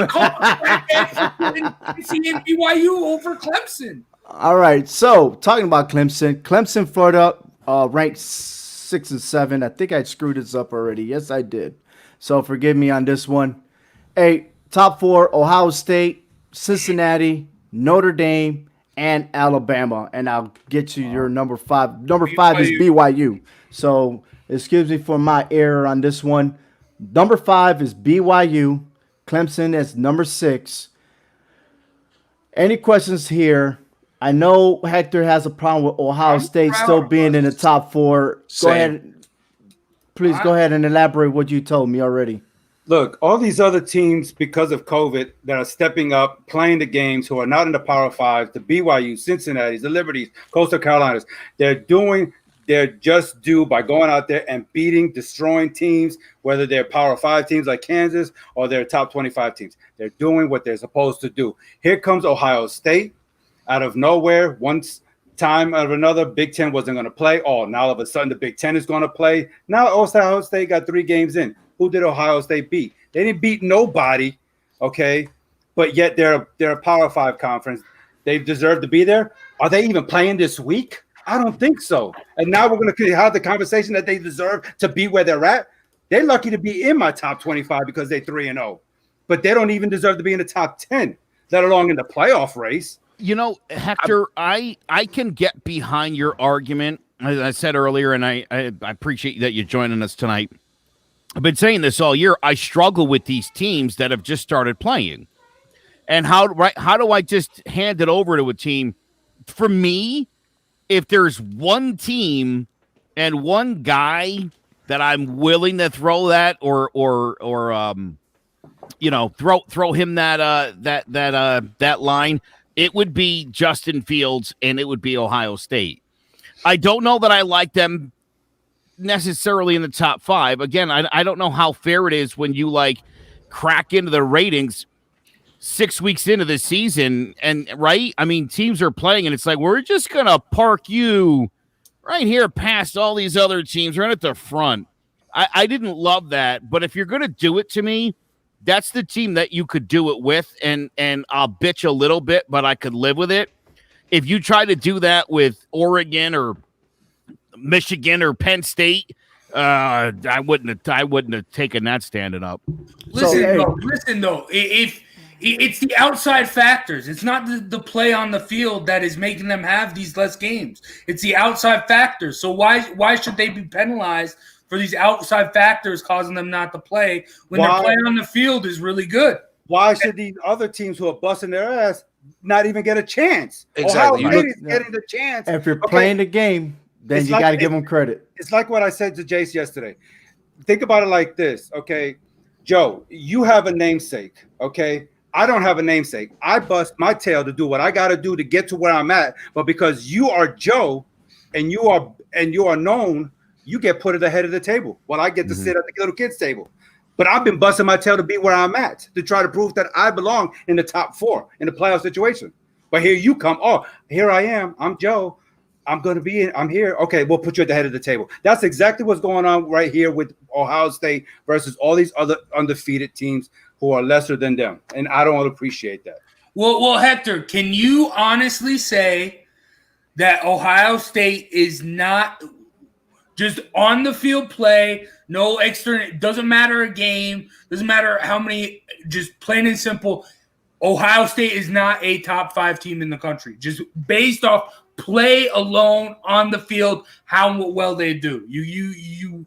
Seeing BYU over Clemson. All right. So talking about Clemson, Florida, ranked 6 and 7. I think I screwed this up already. Yes, I did. So forgive me on this one. Hey, top 4, Ohio State, Cincinnati, Notre Dame, and Alabama. And I'll get you your number 5. Number 5 is BYU. So excuse me for my error on this one. Number 5 is BYU. Clemson is number 6. Any questions here? I know Hector has a problem with Ohio State still being in the top 4. Go ahead. Please go ahead and elaborate what you told me already. Look, all these other teams, because of COVID, that are stepping up, playing the games, who are not in the Power 5, the BYU, Cincinnati, the Liberties, Coastal Carolinas, they're just due by going out there and beating, destroying teams, whether they're Power 5 teams like Kansas or they're top 25 teams. They're doing what they're supposed to do. Here comes Ohio State out of nowhere. Once time out of another, Big Ten wasn't going to play. Oh, now all of a sudden the Big Ten is going to play. Now Ohio State got 3 games in. Who did Ohio State beat? They didn't beat nobody, okay? But yet they're a Power 5 conference. They deserve to be there. Are they even playing this week? I don't think so. And now we're going to have the conversation that they deserve to be where they're at. They're lucky to be in my top 25 because they're 3-0. But they don't even deserve to be in the top 10, let alone in the playoff race. You know, Hector, I can get behind your argument, as I said earlier, and I appreciate that you're joining us tonight. I've been saying this all year. I struggle with these teams that have just started playing. And how do I just hand it over to a team? For me, if there's one team and one guy that I'm willing to throw that or throw him that line, it would be Justin Fields and it would be Ohio State. I don't know that I like them necessarily in the top 5. Again, I don't know how fair it is when you crack into the ratings 6 weeks into the season, and right? I mean, teams are playing and it's like, we're just gonna park you right here past all these other teams right at the front. I didn't love that, but if you're gonna do it to me, that's the team that you could do it with, and I'll bitch a little bit, but I could live with it. If you try to do that with Oregon or Michigan or Penn State, I wouldn't have taken that standing up. Listen though, if it's the outside factors, it's not the play on the field that is making them have these less games. It's the outside factors. So why should they be penalized for these outside factors causing them not to play when their play on the field is really good? Why should these other teams who are busting their ass not even get a chance? Exactly. Ohio State is getting the chance. If you're playing the game, then you got to give them credit. It's like what I said to Jace yesterday. Think about it like this, okay? Joe, you have a namesake, okay? I don't have a namesake. I bust my tail to do what I got to do to get to where I'm at. But because you are Joe and you are known, you get put at the head of the table. Well, I get to sit at the little kids' table. But I've been busting my tail to be where I'm at, to try to prove that I belong in the top 4 in the playoff situation. But here you come. Oh, here I am. I'm Joe. I'm here. Okay, we'll put you at the head of the table. That's exactly what's going on right here with Ohio State versus all these other undefeated teams who are lesser than them. And I don't appreciate that. Well, Hector, can you honestly say that Ohio State is not just on the field play, no external, doesn't matter a game, doesn't matter how many, just plain and simple, Ohio State is not a top 5 team in the country, just based off play alone on the field, how well they do. You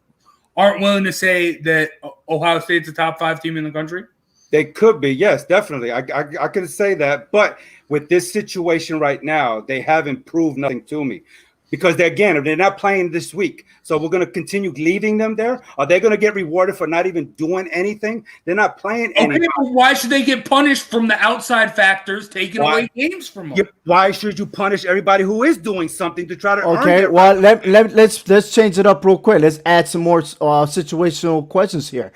aren't willing to say that Ohio State's a top 5 team in the country? They could be, yes, definitely. I can say that. But with this situation right now, they haven't proved nothing to me. Because they're not playing this week. So we're going to continue leaving them there. Are they going to get rewarded for not even doing anything? They're not playing anything. But why should they get punished from the outside factors taking away games from them? Why should you punish everybody who is doing something to try to earn Okay, well, let's change it up real quick. Let's add some more situational questions here.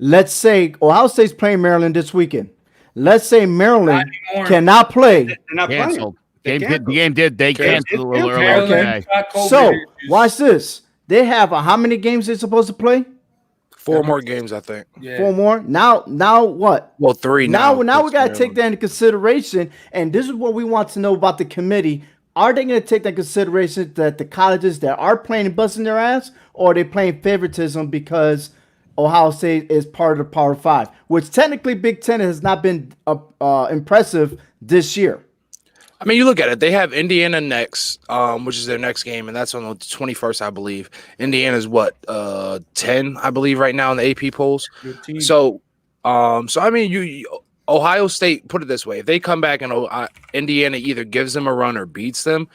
Let's say Ohio State's playing Maryland this weekend. Let's say Maryland cannot play. They're not playing. They canceled. Okay. So watch this. They have how many games they're supposed to play? 4 more games, I think. Yeah. 4 more. Now what? Well, 3 Now we got to Maryland. take that into consideration, and this is what we want to know about the committee. Are they going to take that into consideration that the colleges that are playing and busting their ass, or are they playing favoritism because Ohio State is part of the Power 5, which technically Big Ten has not been impressive this year? I mean, you look at it. They have Indiana next, which is their next game, and that's on the 21st, I believe. Indiana's what, 10, I believe, right now in the AP polls. So I mean, Ohio State, put it this way: if they come back and Indiana either gives them a run or beats them,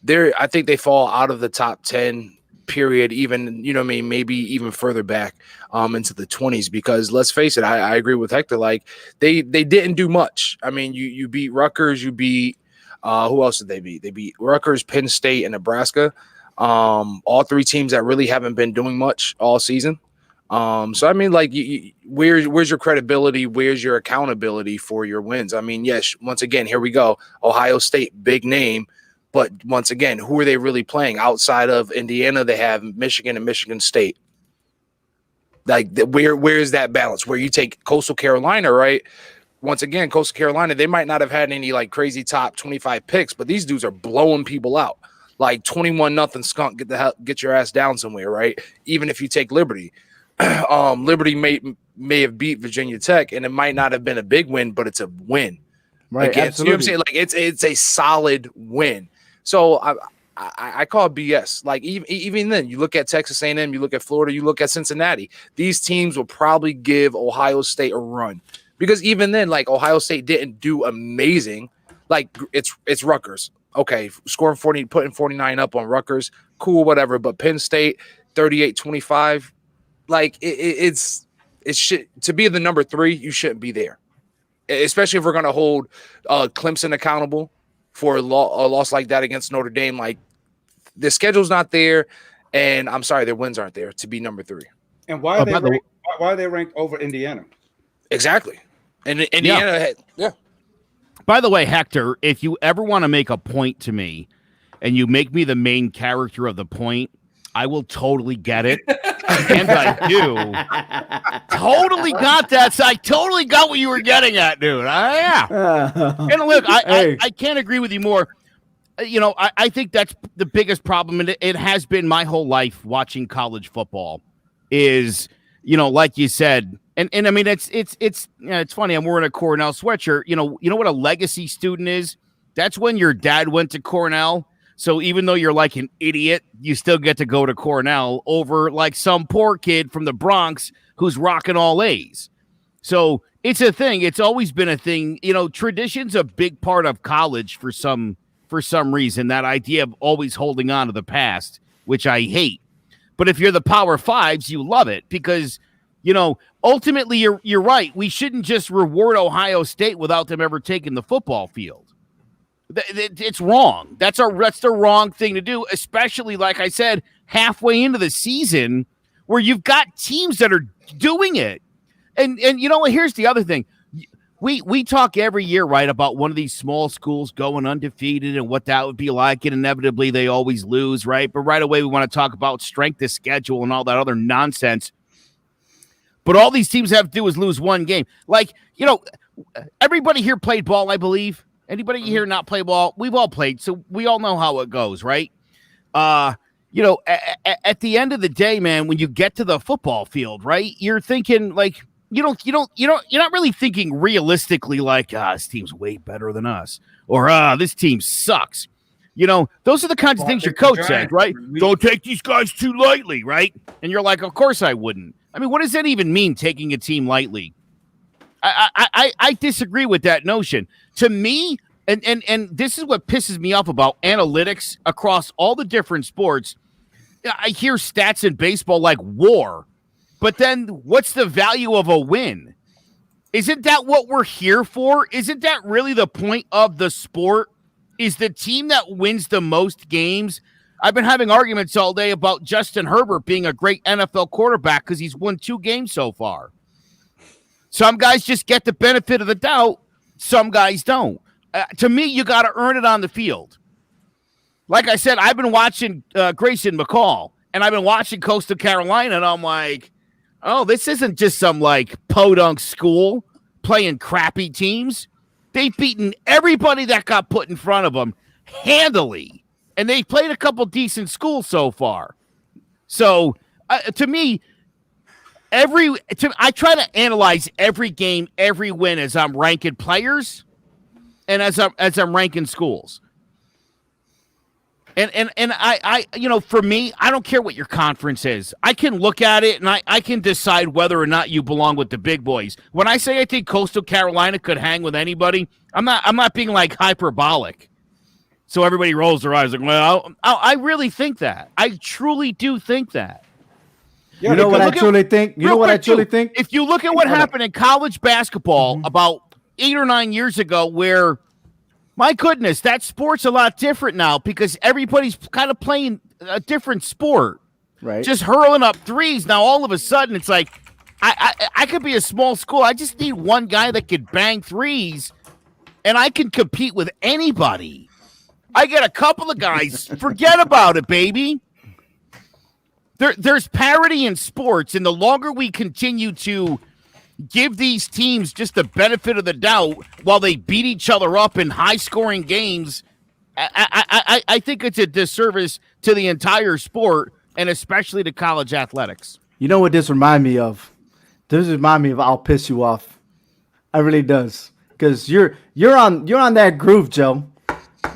I think they fall out of the top 10. Period. Even maybe even further back into the 20s, because let's face it, I agree with Hector. Like they didn't do much. I mean, you beat Rutgers, you beat. Who else did they beat? They beat Rutgers, Penn State, and Nebraska. All 3 teams that really haven't been doing much all season. So I mean, like, where's your credibility? Where's your accountability for your wins? I mean, yes, once again, here we go. Ohio State, big name, but once again, who are they really playing outside of Indiana? They have Michigan and Michigan State. Like, where is that balance? Where you take Coastal Carolina, right? Once again, Coastal Carolina, they might not have had any like crazy top 25 picks, but these dudes are blowing people out. Like 21-0 skunk, get your ass down somewhere, right? Even if you take Liberty. Liberty may have beat Virginia Tech, and it might not have been a big win, but it's a win. Right, like, you know what I'm saying? Like it's a solid win. So I call it BS. Like even then, you look at Texas A&M, you look at Florida, you look at Cincinnati. These teams will probably give Ohio State a run. Because even then, like, Ohio State didn't do amazing. Like, it's Rutgers. Okay, scoring 40, putting 49 up on Rutgers, cool, whatever. But Penn State, 38-25, like, it's shit. To be the number 3, you shouldn't be there. Especially if we're going to hold Clemson accountable for a loss like that against Notre Dame. Like, the schedule's not there, and I'm sorry, their wins aren't there to be number 3. And why are they ranked over Indiana? Exactly. And Indiana By the way, Hector, if you ever want to make a point to me and you make me the main character of the point, I will totally get it. And I do. Totally got that. So I totally got what you were getting at, dude. Yeah. And look, I can't agree with you more. I think that's the biggest problem, and it has been my whole life watching college football is, like you said, and I mean, it's funny. I'm wearing a Cornell sweatshirt. You know what a legacy student is? That's when your dad went to Cornell. So even though you're like an idiot, you still get to go to Cornell over like some poor kid from the Bronx who's rocking all A's. So it's a thing. It's always been a thing. Tradition's a big part of college for some reason, that idea of always holding on to the past, which I hate. But if you're the Power Fives, you love it because, ultimately you're right. We shouldn't just reward Ohio State without them ever taking the football field. It's wrong. That's the wrong thing to do, especially, like I said, halfway into the season where you've got teams that are doing it. And here's the other thing. We talk every year, right, about one of these small schools going undefeated and what that would be like, and inevitably they always lose, right? But right away we want to talk about strength of schedule and all that other nonsense. But all these teams have to do is lose one game. Like, everybody here played ball, I believe. Anybody here not play ball? We've all played, so we all know how it goes, right? At the end of the day, man, when you get to the football field, right, you're thinking like, you're not really thinking realistically like, this team's way better than us, or this team sucks. Those are the kinds of things your coach says, right? Don't take these guys too lightly, right? And you're like, of course I wouldn't. I mean, what does that even mean, taking a team lightly? I disagree with that notion. To me, and this is what pisses me off about analytics across all the different sports. I hear stats in baseball like WAR. But then what's the value of a win? Isn't that what we're here for? Isn't that really the point of the sport? Is the team that wins the most games? I've been having arguments all day about Justin Herbert being a great NFL quarterback because he's won 2 games so far. Some guys just get the benefit of the doubt. Some guys don't. To me, you got to earn it on the field. Like I said, I've been watching Grayson McCall, and I've been watching Coastal Carolina, and I'm like, oh, this isn't just some like podunk school playing crappy teams. They've beaten everybody that got put in front of them handily, and they played a couple decent schools so far. So to me, I try to analyze every game, every win as I'm ranking players and as I'm ranking schools. And I for me, I don't care what your conference is. I can look at it and I can decide whether or not you belong with the big boys. When I say I think Coastal Carolina could hang with anybody, I'm not being like hyperbolic. So everybody rolls their eyes like, well, I really think that. I truly do think that. Yeah, you know what I truly think? If you look at what happened in college basketball about 8 or 9 years ago, where, my goodness, that sport's a lot different now because everybody's kind of playing a different sport. Right. Just hurling up threes. Now, all of a sudden, it's like, I could be a small school. I just need one guy that could bang threes, and I can compete with anybody. I get a couple of guys. Forget about it, baby. There's parity in sports, and the longer we continue to give these teams just the benefit of the doubt while they beat each other up in high-scoring games, I think it's a disservice to the entire sport and especially to college athletics. You know what this reminds me of? This reminds me of I'll Piss You Off. It really does. Because you're on that groove, Joe.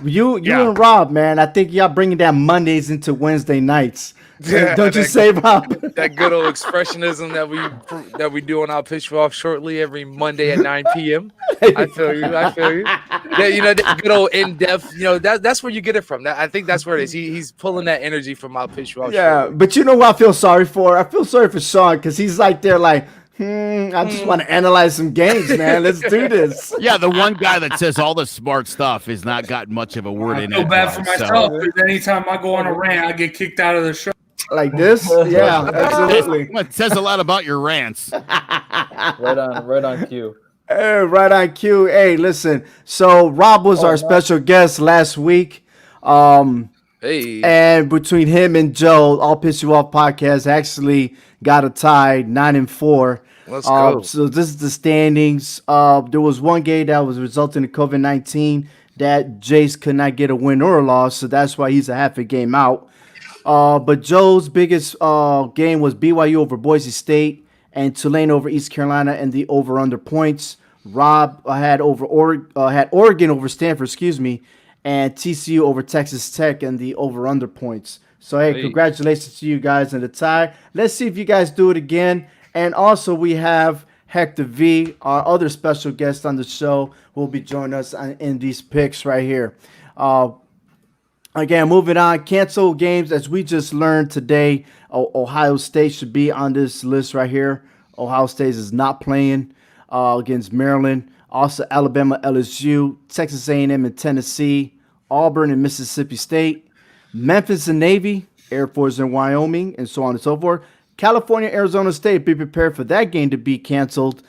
You and Rob, man, I think y'all bringing that Mondays into Wednesday nights. Yeah, don't you say, Rob? That good old expressionism that we do on I'll Pitch You Off shortly every Monday at 9 p.m. I feel you. That good old in-depth, that's where you get it from. I think that's where it is. He's pulling that energy from I'll Pitch You Off. Yeah, shortly. But you know what I feel sorry for? I feel sorry for Sean because he's like there like, I just want to analyze some games, man. Let's do this. Yeah, the one guy that says all the smart stuff has not gotten much of a word in it. I feel bad for myself because anytime I go on a rant, I get kicked out of the show. Like this? Yeah, absolutely. It says a lot about your rants. Right on cue. Hey, right on cue. Hey, listen. So Rob was our special guest last week. Hey, And between him and Joe, I'll Piss You Off podcast actually got a tie 9-4. let's go. So this is the standings. There was one game that was resulting in COVID-19 that Jace could not get a win or a loss, so that's why he's a half a game out. But Joe's biggest game was BYU over Boise State and Tulane over East Carolina and the over/under points. Rob had Oregon over Stanford, and TCU over Texas Tech and the over/under points. So hey, congratulations to you guys in the tie. Let's see if you guys do it again. And also we have Hector V, our other special guest on the show, will be joining us in these picks right here. Again, moving on, canceled games. As we just learned today, Ohio State should be on this list right here. Ohio State is not playing against Maryland. Also, Alabama, LSU, Texas A&M and Tennessee, Auburn and Mississippi State, Memphis and Navy, Air Force and Wyoming, and so on and so forth. California, Arizona State, be prepared for that game to be canceled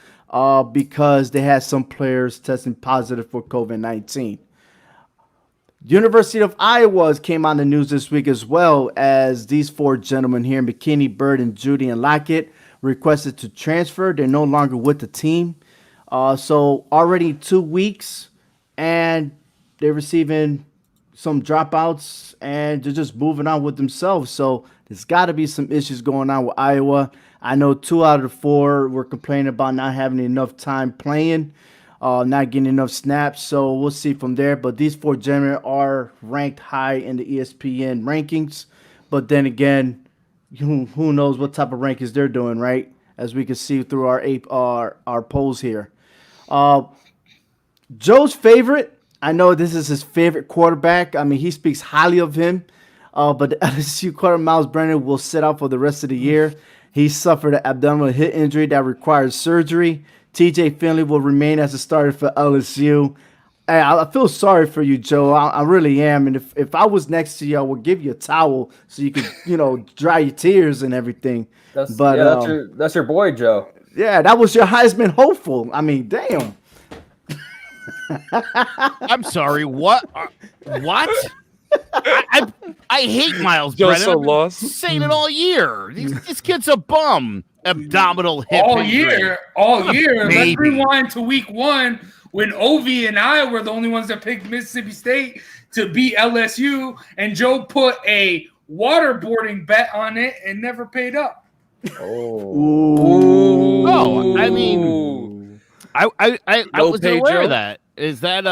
because they had some players testing positive for COVID-19. University of Iowa came on the news this week as well, as these four gentlemen here, McKinney, Bird, and Judy and Lockett, requested to transfer. They're no longer with the team. So already 2 weeks, and they're receiving some dropouts, and they're just moving on with themselves. So there's got to be some issues going on with Iowa. I know 2 out of the 4 were complaining about not having enough time playing, not getting enough snaps. So we'll see from there. But these 4 gentlemen are ranked high in the ESPN rankings. But then again, who knows what type of rankings they're doing, right? As we can see through our polls here. Joe's favorite, I know this is his favorite quarterback. I mean, he speaks highly of him. But the LSU quarterback, Miles Brennan, will sit out for the rest of the year. He suffered an abdominal hip injury that requires surgery. TJ Finley will remain as a starter for LSU. Hey, I feel sorry for you, Joe. I really am. And if I was next to you, I would give you a towel so you could, dry your tears and everything. That's your boy, Joe. Yeah, that was your Heisman hopeful. I mean, damn. I'm sorry. What? What? I hate Miles Brennan. So lost. I've been saying it all year. This kid's a bum. Abdominal hip all injury. year. Let's Maybe. rewind to week 1 when Ovi and I were the only ones that picked Mississippi State to beat LSU, and Joe put a waterboarding bet on it and never paid up. Oh, I mean, I was pay, aware Joe. of that. Is that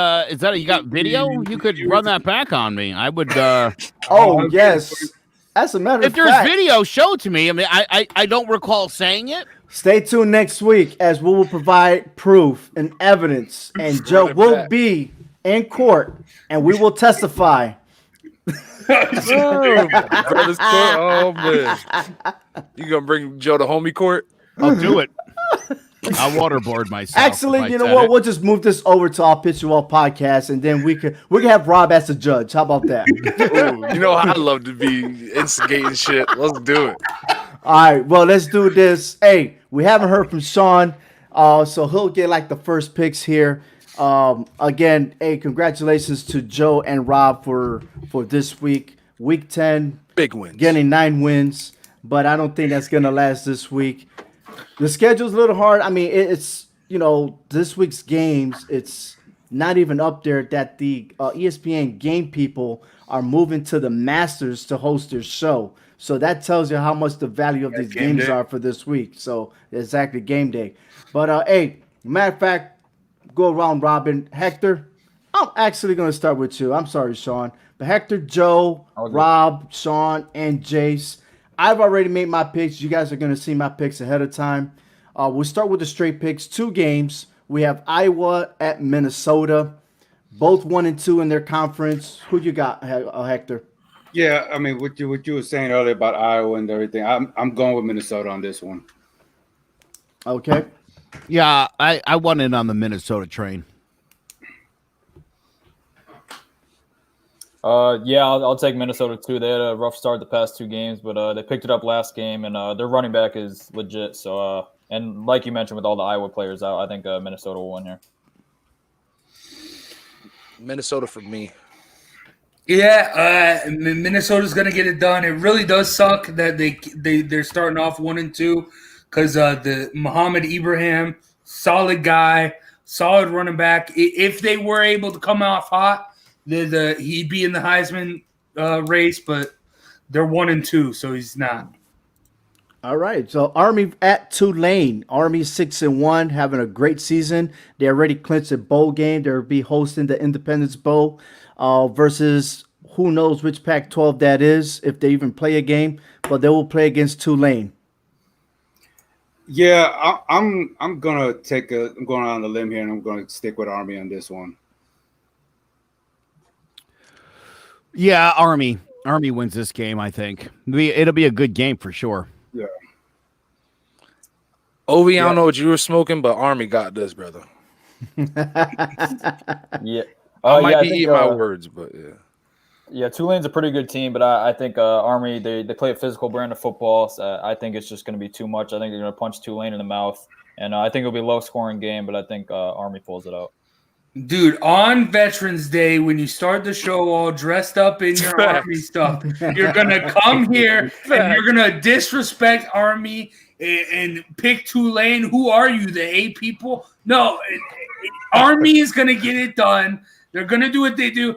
you got video? You could run that back on me. I would. Oh, yes. As a matter If of there's fact, video, show it to me. I mean, I don't recall saying it. stay tuned next week as we will provide proof and evidence, and Joe will be in court, and we will testify. Brothers court? Oh man, you gonna bring Joe to homie court? I'll do it. I'll waterboard myself. Actually, if I you know said what? it. We'll just move this over to our Pitch You All podcast, and then we can have Rob as the judge. How about that? Ooh, you know I love to be instigating shit. Let's do it. All right, well, let's do this. Hey, we haven't heard from Sean, so he'll get like the first picks here. Again, hey, congratulations to Joe and Rob for this week. Week 10, Big wins. getting 9 wins, but I don't think that's gonna last this week. The schedule's a little hard. I mean, it's this week's games. It's not even up there that the ESPN game people are moving to the Masters to host their show. So that tells you how much the value of these game games day. are for this week. So exactly game day. But hey, matter of fact, go around Robin. Hector, I'm actually going to start with you. I'm sorry, Sean. But Hector, Joe, Rob, Sean, and Jace, I've already made my picks. You guys are going to see my picks ahead of time. We'll start with the straight picks. 2 games. We have Iowa at Minnesota. Both 1-2 in their conference. Who you got, Hector? Yeah, I mean, what you were saying earlier about Iowa and everything, I'm going with Minnesota on this one. Okay. Yeah, I went in on the Minnesota train. Yeah, I'll take Minnesota too. They had a rough start the past 2 games, but they picked it up last game, and their running back is legit. So, and like you mentioned, with all the Iowa players out, I think Minnesota will win here. Minnesota for me. Yeah, Minnesota's gonna get it done. It really does suck that they're starting off 1-2 because the Muhammad Ibrahim, solid guy, solid running back. If they were able to come off hot, he'd be in the Heisman race, but they're 1-2, so he's not. All right, so Army at Tulane. Army 6-1, having a great season. They already clinched a bowl game. They'll be hosting the Independence Bowl versus who knows which Pac-12 that is, if they even play a game. But they will play against Tulane. Yeah, I'm going on the limb here, and I'm going to stick with Army on this one. Yeah, Army wins this game. I think it'll be a good game for sure. Yeah. Ovi, I don't know what you were smoking, but Army got this, brother. Yeah. I might yeah, be eating my words, but yeah. Yeah, Tulane's a pretty good team, but I think Army, they play a physical brand of football. So I think it's just going to be too much. I think they're going to punch Tulane in the mouth. And I think it'll be a low-scoring game, but I think Army pulls it out. Dude, on Veterans Day, when you start the show all dressed up in your Army stuff, you're going to come here and you're going to disrespect Army and pick Tulane. Who are you, the A people? No, Army is going to get it done. They're going to do what they do.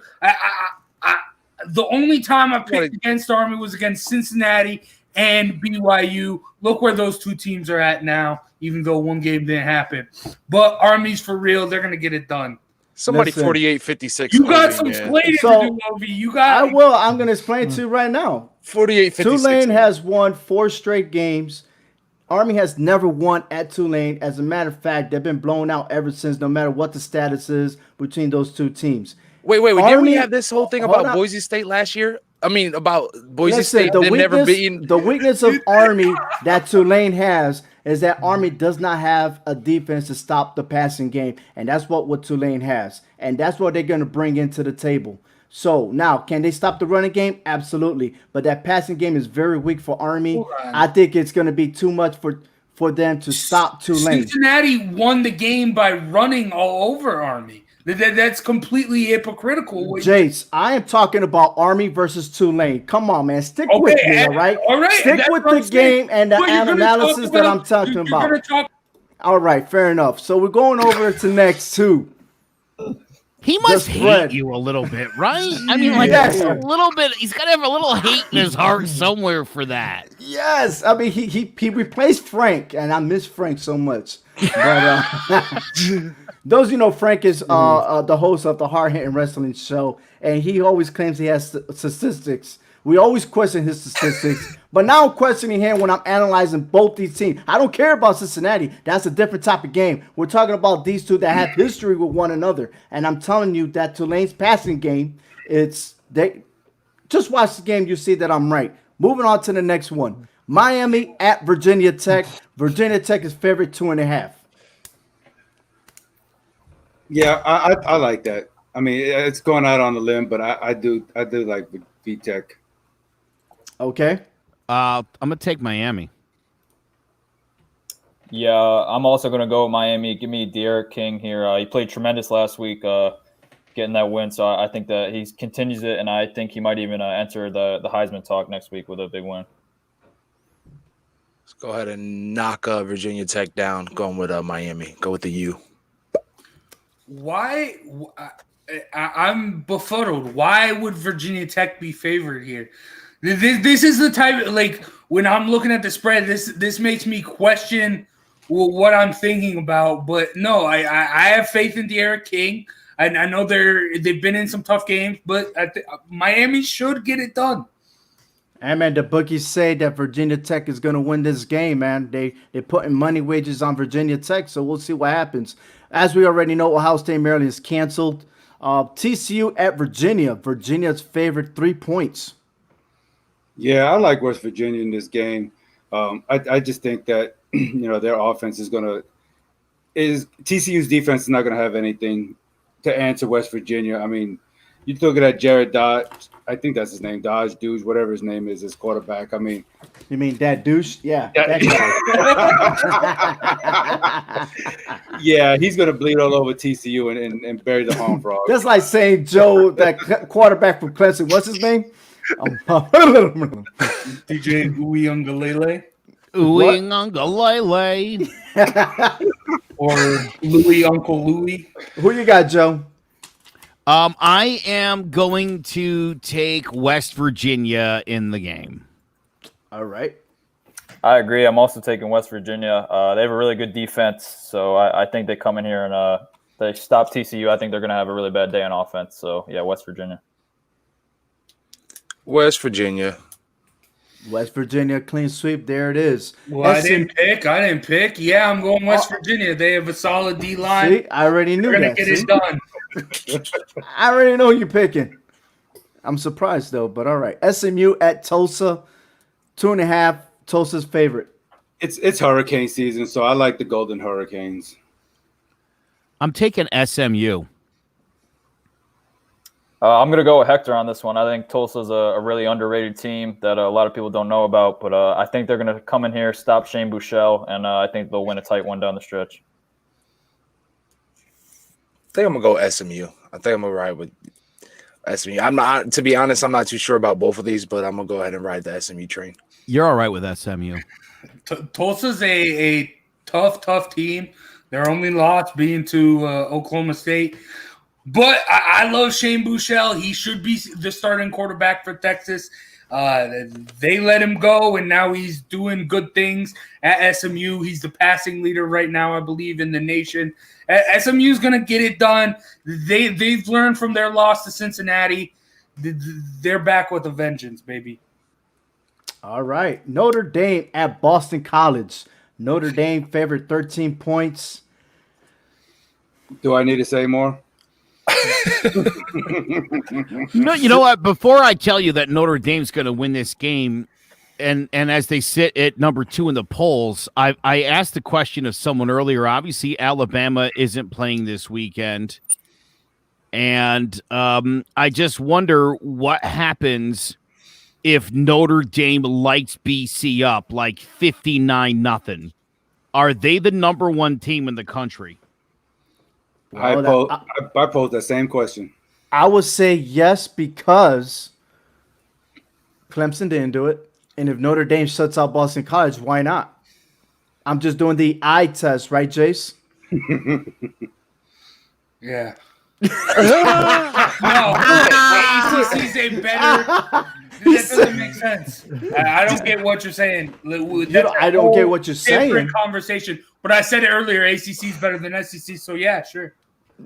The only time I picked against Army was against Cincinnati and BYU. Look where those two teams are at now, even though one game didn't happen. But Army's for real. They're going to get it done. Somebody 48-56. You got some explaining to do, Ovi. You got. I will. I'm going to explain to you right now. 48-56. Tulane has won 4 straight games. Army has never won at Tulane. As a matter of fact, they've been blown out ever since, no matter what the status is between those two teams. Wait. Army, Didn't we have this whole thing about Boise State last year? I mean, about Boise State. They've never beaten. The weakness of Army that Tulane has is that Army does not have a defense to stop the passing game. And that's what Tulane has. And that's what they're going to bring into the table. So now, can they stop the running game? Absolutely. But that passing game is very weak for Army. I think it's going to be too much for them to stop Tulane. Cincinnati won the game by running all over Army. That's completely hypocritical. Jace, I am talking about Army versus Tulane. Come on, man. Stick with me, all right? All right. Stick with the game and the analysis that I'm talking about. All right, fair enough. So we're going over to next 2. He must hate you a little bit, right? I mean, like a little bit. He's got to have a little hate in his heart somewhere for that. Yes, I mean he replaced Frank, and I miss Frank so much. But those Frank is the host of the Hard Hitting Wrestling Show, and he always claims he has statistics. We always question his statistics, but now I'm questioning him when I'm analyzing both these teams. I don't care about Cincinnati. That's a different type of game. We're talking about these two that have history with one another. And I'm telling you that Tulane's passing game, just watch the game, you see that I'm right. Moving on to the next one. Miami at Virginia Tech. Virginia Tech is favored 2.5. Yeah, I like that. I mean, it's going out on the limb, but I do like VTech. Okay. I'm gonna take Miami. Yeah, I'm also gonna go with Miami. Give me De'Aaron King here. He played tremendous last week, getting that win. So I think that he continues it, and I think he might even enter the Heisman talk next week with a big win. Let's go ahead and knock Virginia Tech down. Going with Miami. Go with the U. Why? I'm befuddled. Why would Virginia Tech be favored here? This is the type of, like, when I'm looking at the spread, this makes me question what I'm thinking about. But no, I have faith in De'Aaron King. I know they've been in some tough games, but Miami should get it done. And man, the bookies say that Virginia Tech is going to win this game, man. They're putting money wagers on Virginia Tech, so we'll see what happens. As we already know, Ohio State, Maryland is canceled. TCU at Virginia. Virginia's favored 3 points. Yeah, I like West Virginia in this game. I just think that their offense TCU's defense is not going to have anything to answer West Virginia. I mean, You look at Jared Dodge. I think that's his name, Dodge, Douche, whatever his name is, his quarterback. I mean, You mean that douche? Yeah. Yeah. That guy. yeah, he's gonna bleed all over TCU and bury the Horned Frog. That's like saying Joe, that quarterback from Clemson. What's his name? DJ Uiagalelei Uiagalelei. or Louis Uncle Louis. Who you got, Joe? I am going to take West Virginia in the game. All right. I agree. I'm also taking West Virginia. They have a really good defense, so I think they come in here and they stop TCU. I think they're going to have a really bad day on offense. So, yeah, West Virginia. West Virginia. West Virginia, clean sweep. There it is. Well, I didn't pick. Yeah, I'm going West Virginia. They have a solid D line. See, I already knew They're that. going to get it done. I already know you're picking. I'm surprised, though, but all right. SMU at Tulsa, 2.5. Tulsa's favorite. It's hurricane season, so I like the Golden Hurricanes. I'm taking SMU. I'm going to go with Hector on this one. I think Tulsa's a really underrated team that a lot of people don't know about, but I think they're going to come in here, stop Shane Buechele, and I think they'll win a tight one down the stretch. I think I'm gonna go SMU. I think I'm gonna ride with SMU. I'm not, to be honest, I'm not too sure about both of these, but I'm gonna go ahead and ride the SMU train. You're all right with SMU. Tulsa's a tough team. Their only loss being to Oklahoma State. But I love Shane Buechele. He should be the starting quarterback for Texas. They let him go, and now he's doing good things at SMU. He's the passing leader right now, I believe, in the nation. SMU's going to get it done. They've learned from their loss to Cincinnati. They're back with a vengeance, baby. All right. Notre Dame at Boston College. Notre Dame favored 13 points. Do I need to say more? No, you know what? Before I tell you that Notre Dame's going to win this game, and as they sit at number 2 in the polls, I asked the question of someone earlier. Obviously, Alabama isn't playing this weekend, and I just wonder what happens if Notre Dame lights BC up like 59-0. Are they the number 1 team in the country? Well, I posed that same question. I would say yes because Clemson didn't do it. And if Notre Dame shuts out Boston College, why not? I'm just doing the eye test, right, Jace? Yeah. No, ACC's a better. That doesn't make sense. I don't get what you're saying. I don't get what you're saying. Different conversation. But I said it earlier. ACC's better than SEC. So yeah, sure.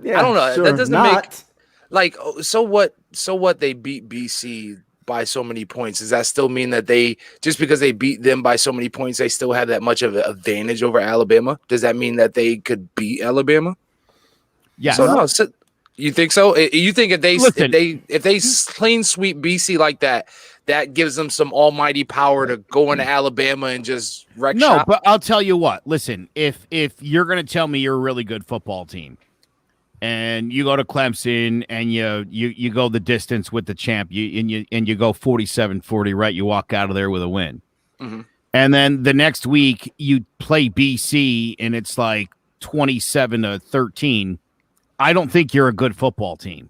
Yeah, I don't know. sure, That doesn't not. make like so what they beat BC by so many points. Does that still mean that they just because they beat them by so many points, they still have that much of an advantage over Alabama? Does that mean that they could beat Alabama? Yeah. So no, so, you think so? You think if they clean sweep BC like that, that gives them some almighty power to go into Alabama and just wreck No, shop? but I'll tell you what. Listen, if you're going to tell me you're a really good football team, and you go to Clemson and you go the distance with the champ, you go 47-40, right? You walk out of there with a win. Mm-hmm. And then the next week you play BC and it's like 27-13. I don't think you're a good football team.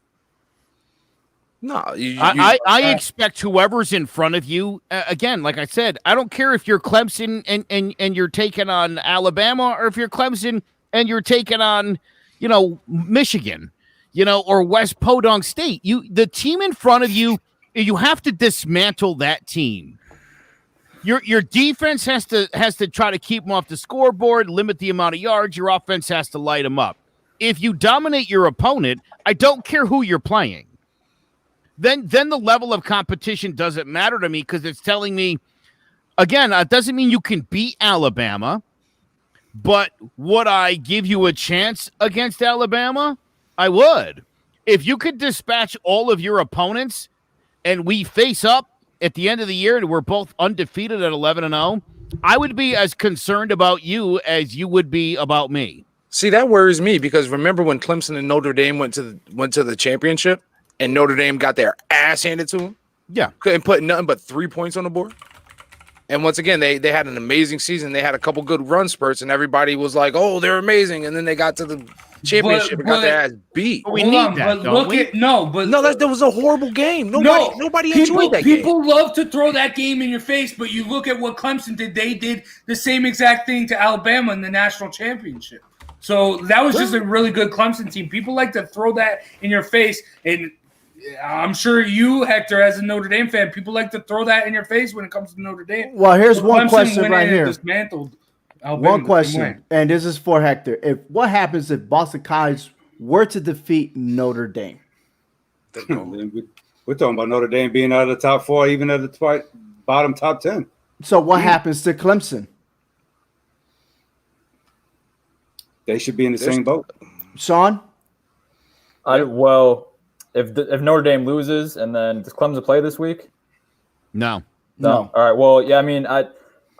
No, I expect whoever's in front of you, again, like I said, I don't care if you're Clemson and you're taking on Alabama, or if you're Clemson and you're taking on, Michigan, or West Podunk State. The team in front of you, you have to dismantle that team. Your defense has to try to keep them off the scoreboard, limit the amount of yards. Your offense has to light them up. If you dominate your opponent, I don't care who you're playing. Then the level of competition doesn't matter to me, because it's telling me, again, it doesn't mean you can beat Alabama, but would I give you a chance against Alabama? I would. If you could dispatch all of your opponents and we face up at the end of the year and we're both undefeated at 11-0, I would be as concerned about you as you would be about me. See, that worries me, because remember when Clemson and Notre Dame went to the championship? and Notre Dame got their ass handed to them. Yeah. Couldn't put nothing but 3 points on the board. And once again, they had an amazing season. They had a couple good run spurts, and everybody was like, "Oh, they're amazing." And then they got to the championship and got their ass beat. We need that. But That was a horrible game. Nobody enjoyed that game. People love to throw that game in your face, but you look at what Clemson did. They did the same exact thing to Alabama in the national championship. So that was just a really good Clemson team. People like to throw that in your face, and I'm sure you, Hector, as a Notre Dame fan, people like to throw that in your face when it comes to Notre Dame. Well, here's So one Clemson question went right in and here. dismantled Alabama One the same question, way. and this is for Hector. What happens if Boston College were to defeat Notre Dame? We're talking about Notre Dame being out of the top 4, even at the bottom top 10. So what happens to Clemson? They should be in the same boat. Sean? If Notre Dame loses, and then does Clemson play this week? No. No. All right. Well, yeah. I mean, I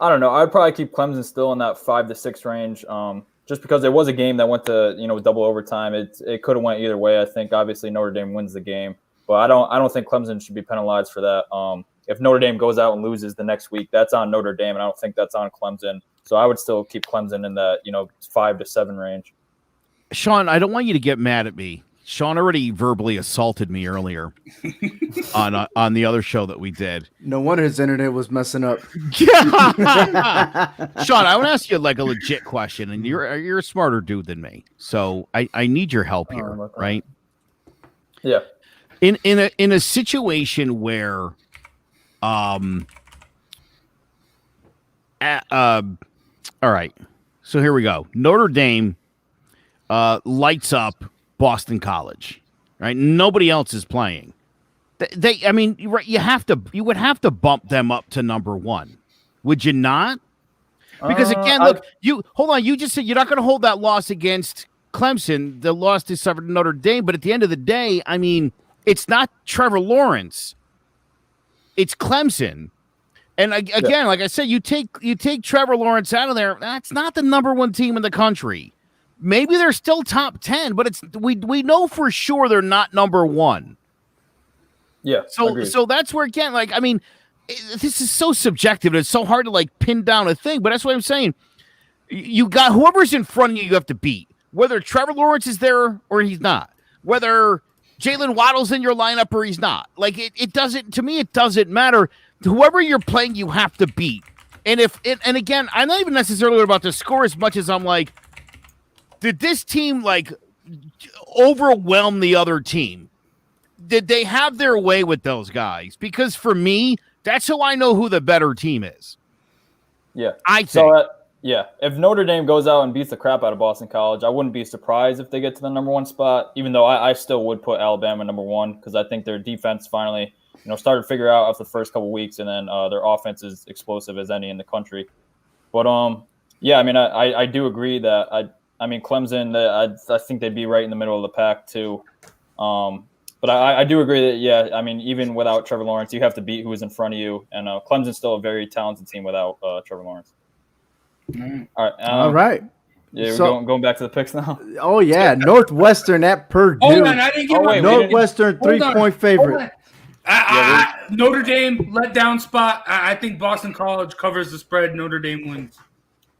don't know. I'd probably keep Clemson still in that 5 to 6 range. Just because it was a game that went to double overtime. It could have went either way. I think obviously Notre Dame wins the game, but I don't think Clemson should be penalized for that. If Notre Dame goes out and loses the next week, that's on Notre Dame, and I don't think that's on Clemson. So I would still keep Clemson in that 5 to 7 range. Sean, I don't want you to get mad at me. Sean already verbally assaulted me earlier on the other show that we did. No wonder his internet was messing up. Sean, I want to ask you like a legit question, and you're a smarter dude than me, so I need your help here, right? Yeah. In a situation where, all right, so here we go. Notre Dame lights up Boston College, right? Nobody else is playing. I mean, you would have to bump them up to number 1, would you not? Because again, look, you just said you're not going to hold that loss against Clemson. The loss they suffered to Notre Dame, but at the end of the day, I mean, it's not Trevor Lawrence, it's Clemson. And again, like I said, you take Trevor Lawrence out of there. That's not the number 1 team in the country. Maybe they're still top 10, but we know for sure they're not number 1. Yeah. So that's where, again, like, I mean, this is so subjective. And it's so hard to like pin down a thing, but that's what I'm saying. You got whoever's in front of you have to beat, whether Trevor Lawrence is there or he's not, whether Jalen Waddle's in your lineup or he's not. Like it doesn't, to me, it doesn't matter. Whoever you're playing, you have to beat. And and again, I'm not even necessarily about the score as much as I'm like, did this team like overwhelm the other team? Did they have their way with those guys? Because for me, that's how I know who the better team is. Yeah. I think. So, if Notre Dame goes out and beats the crap out of Boston College, I wouldn't be surprised if they get to the number 1 spot, even though I still would put Alabama number 1 because I think their defense finally started to figure out after the first couple of weeks, and then their offense is explosive as any in the country. But, I mean, I do agree that I mean, Clemson, I think they'd be right in the middle of the pack too. But I do agree that, I mean, even without Trevor Lawrence, you have to beat who is in front of you. And Clemson's still a very talented team without Trevor Lawrence. All right. Yeah, we're going back to the picks now. Oh, yeah. Northwestern at Purdue. Hold on, I didn't get my Northwestern 3-point favorite. Notre Dame letdown spot. I think Boston College covers the spread. Notre Dame wins.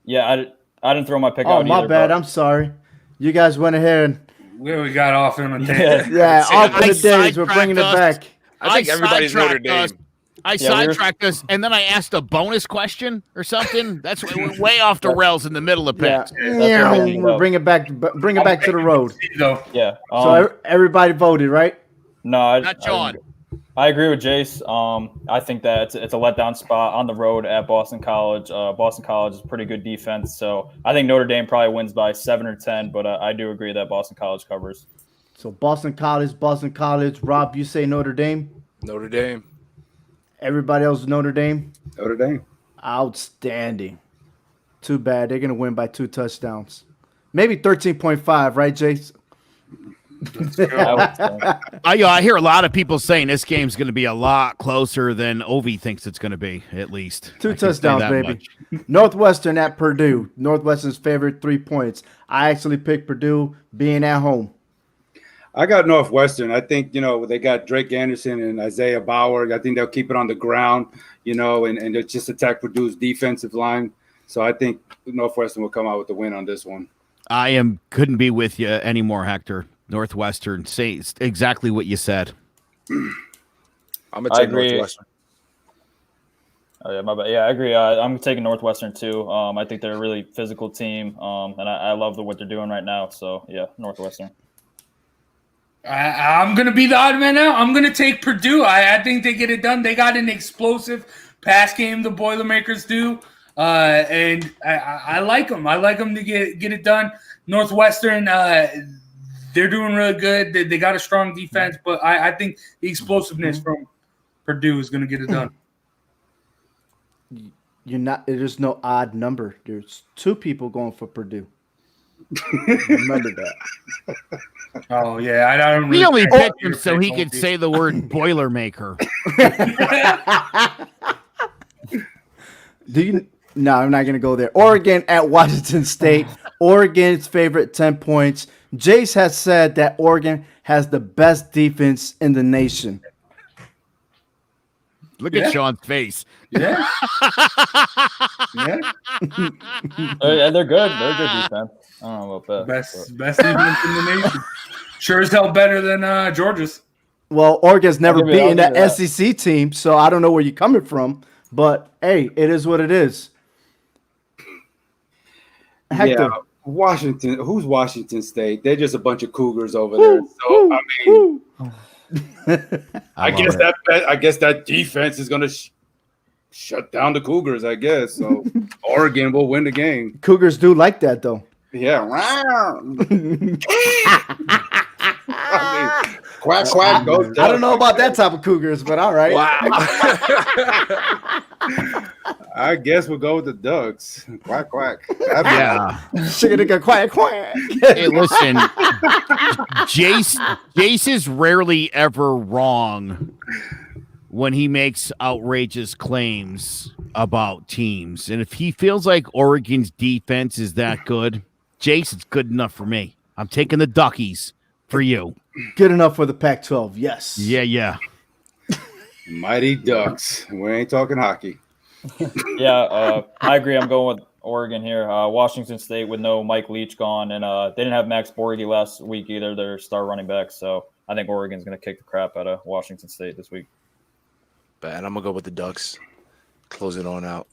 Yeah, I didn't throw my pick Oh, out my either, bad. but- I'm sorry. You guys went ahead and We got off on a tangent. yeah, off I the days. We're bringing it sidetracked back. I think everybody's Notre Dame. I sidetracked us, and then I asked a bonus question or something. That's way off the rails in the middle of Yeah, picks. we'll bring it back. Bring it back to the road. Yeah. So everybody voted, right? No, Not John. I agree with Jace. I think that it's a letdown spot on the road at Boston College. Boston College is pretty good defense, so I think Notre Dame probably wins by 7 or 10. But I do agree that Boston College covers. So Boston College. Rob, you say Notre Dame. Notre Dame. Everybody else Notre Dame. Notre Dame. Outstanding. Too bad. They're gonna win by 2 touchdowns. Maybe 13.5, right, Jace? I hear a lot of people saying this game's going to be a lot closer than Ovi thinks it's going to be, at least. 2 I can say touchdowns, that baby. much. Northwestern at Purdue. Northwestern's favorite 3 points. I actually picked Purdue being at home. I got Northwestern. I think, they got Drake Anderson and Isaiah Bauer. I think they'll keep it on the ground, and it's just attack Purdue's defensive line. So I think Northwestern will come out with the win on this one. Couldn't be with you anymore, Hector. Northwestern, say exactly what you said. I'm going to take Northwestern. Oh, yeah, my bad. Yeah, I agree. I'm taking Northwestern too. I think they're a really physical team, and I love what they're doing right now. So, yeah, Northwestern. I'm going to be the odd man out. I'm going to take Purdue. I think they get it done. They got an explosive pass game, the Boilermakers do, and I like them. I like them to get it done. Northwestern, they're doing really good. They got a strong defense, but I think the explosiveness from Purdue is going to get it done. There's no odd number. There's 2 people going for Purdue. Remember that. Oh yeah, I don't. We only picked him so he could say the word Boilermaker. No, I'm not going to go there. Oregon at Washington State. Oregon's favorite 10 points. Jace has said that Oregon has the best defense in the nation. Look at Sean's face. Yeah. Yeah, they're good. They're a good defense. I don't know about that. Best defense in the nation. Sure as hell better than Georgia's. Well, Oregon's never beaten that SEC team, so I don't know where you're coming from. But, hey, it is what it is. Hector. Yeah, Washington. Who's Washington State? They're just a bunch of Cougars over there. So, I mean, I guess that defense is going to shut down the Cougars, I guess. So, Oregon will win the game. Cougars do like that, though. Yeah. Quack, quack. Go I don't know about that type of Cougars, but all right. Wow. I guess we'll go with the Ducks. Quack, quack. Yeah. Sugar quack, quack. Hey, listen. Jace is rarely ever wrong when he makes outrageous claims about teams. And if he feels like Oregon's defense is that good, Jace, it's good enough for me. I'm taking the Duckies for you. Good enough for the Pac-12, yes. Yeah. Mighty Ducks. We ain't talking hockey. Yeah, I agree. I'm going with Oregon here. Washington State with no Mike Leach gone, and they didn't have Max Borghi last week either, their star running back. So I think Oregon's going to kick the crap out of Washington State this week. Bad. I'm going to go with the Ducks. Close it on out.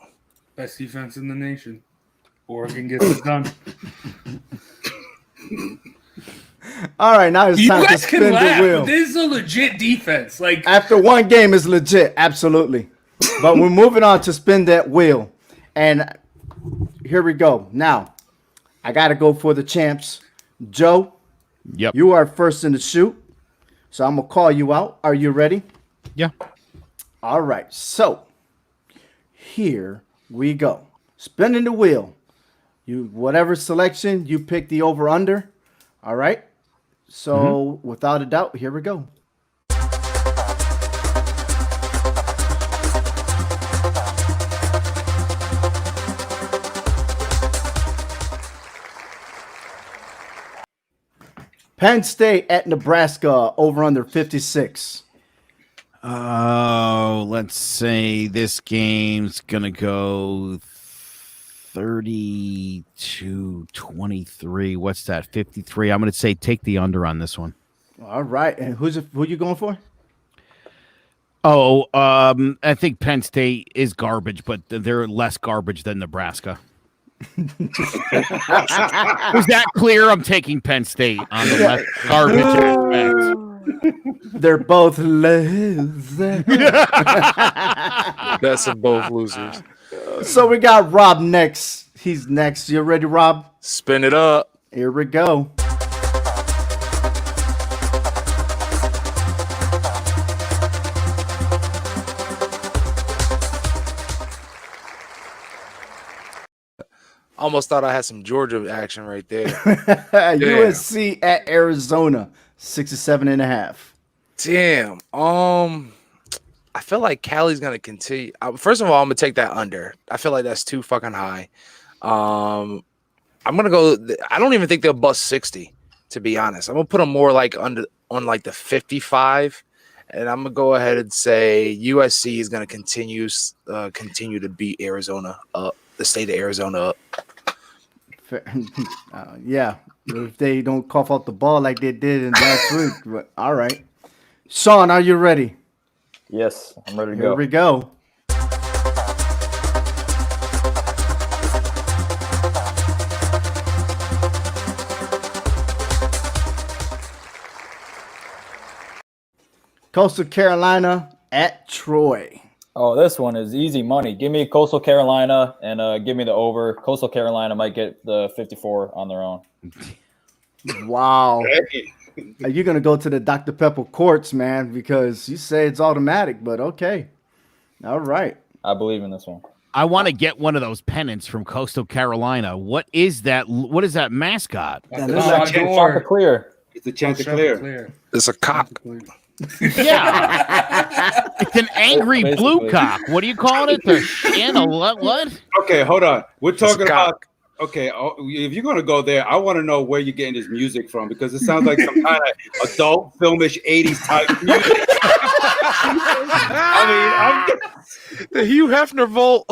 Best defense in the nation. Oregon gets it done. All right, now it's time to guys spin can laugh, the wheel. but this is a legit defense. Like After one game is legit, absolutely. But we're moving on to spin that wheel. And here we go. Now, I got to go for the champs. Joe, Yep. you are first in the shoot. So I'm going to call you out. Are you ready? Yeah. All right. So here we go. Spinning the wheel. Whatever selection, you pick the over-under. All right. So without a doubt, here we go. Penn State at Nebraska, over under 56. Oh, let's say this game's going to go 32-23. What's that? 53. I'm going to say take the under on this one. All right. And who you going for? Oh, I think Penn State is garbage, but they're less garbage than Nebraska. Was that clear? I'm taking Penn State on the less garbage aspect. They're both losers. Best of both losers. So we got Rob next. He's next. You ready, Rob? Spin it up. Here we go. Almost thought I had some Georgia action right there. USC at Arizona, 67.5. Damn. I feel like Cali's gonna continue. First of all, I'm gonna take that under. I feel like that's too fucking high. I'm gonna go. I don't even think they'll bust 60. to be honest. I'm gonna put them more like on like the 55, and I'm gonna go ahead and say USC is gonna continue to beat Arizona up, the state of Arizona up. Yeah, if they don't cough out the ball like they did in last week. But all right, Sean, are you ready? Yes, I'm ready to Here go. we go. Coastal Carolina at Troy. Oh, this one is easy money. Give me Coastal Carolina and give me the over. Coastal Carolina might get the 54 on their own. Wow. Are you going to go to the Dr. Pepper courts, man? Because you say it's automatic, but okay. All right. I believe in this one. I want to get one of those pennants from Coastal Carolina. What is that? What is that mascot? Chanticleer. It's a Chanticleer. It's a cock. Yeah. It's an angry Basically. blue cock. What are you calling it? The what? Okay, hold on. We're talking cock. about. Okay, if you're gonna go there, I want to know where you're getting this music from because it sounds like some kind of adult filmish '80s type music. The Hugh Hefner Volt.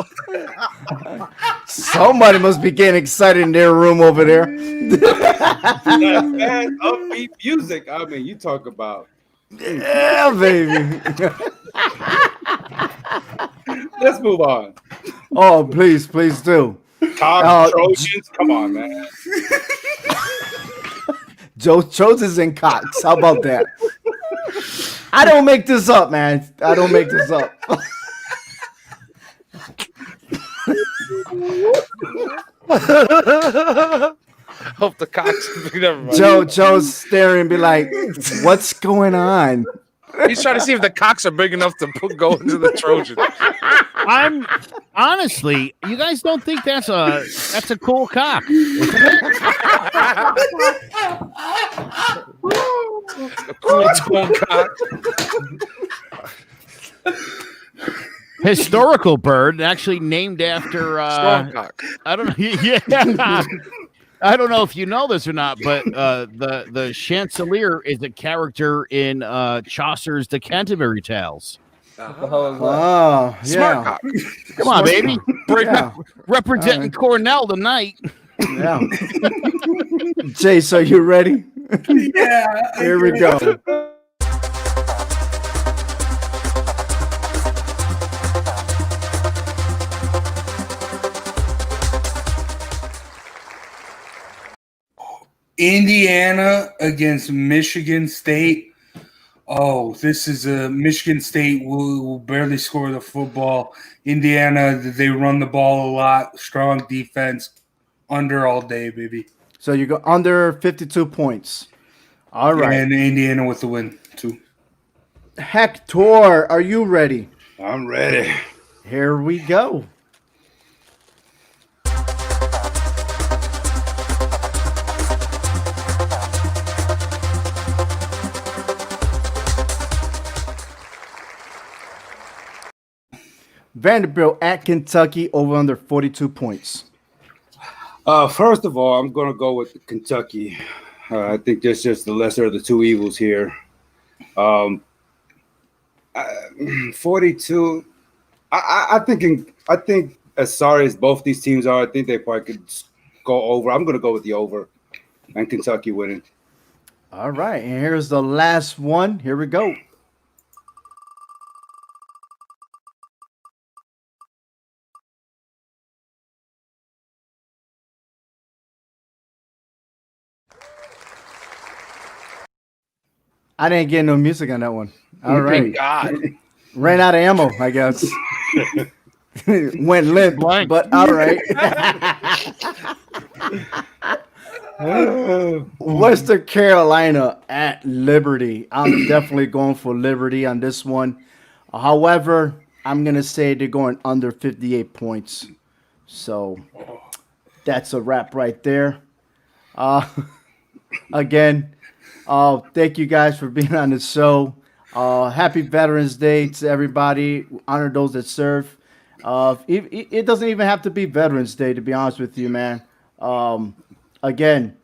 Somebody must be getting excited in their room over there. That's bad upbeat music. I mean, you talk about. Yeah, baby. Let's move on. Oh, please do. Cock Trojans, come on, man. Joe chooses and cocks. How about that? I don't make this up, man. I don't make this up. Hope the cocks. Never mind. Joe's staring and be like, what's going on? He's trying to see if the cocks are big enough to go into the Trojan. I'm honestly, you guys don't think that's a cool cock? Cool cock. Historical bird, actually named after Stormcock. I don't know. Yeah. I don't know if you know this or not, but the Chancellor is a character in Chaucer's The Canterbury Tales. What the hell is that? Oh, Smart yeah. cock. Come on, baby. Yeah. Representing Cornell tonight. Yeah. Jace, are you ready? Yeah. Here we go. Indiana against Michigan State. Oh, this is a Michigan State will barely score the football. Indiana, they run the ball a lot. Strong defense. Under all day, baby. So you go under 52 points. All right. And Indiana with the win, too. Hector, are you ready? I'm ready. Here we go. Vanderbilt at Kentucky over under 42 points. First of all, I'm going to go with Kentucky. I think that's just the lesser of the two evils here. 42. I think as sorry as both these teams are, I think they probably could go over. I'm going to go with the over and Kentucky winning. All right, and here's the last one. Here we go. I didn't get no music on that one. All right. God. Ran out of ammo, I guess. Went limp, Blank. but all right. Western Carolina at Liberty. I'm definitely going for Liberty on this one. However, I'm going to say they're going under 58 points. So that's a wrap right there. Again, thank you guys for being on the show. Happy Veterans Day to everybody. Honor those that serve. It doesn't even have to be Veterans Day, to be honest with you, man. Again,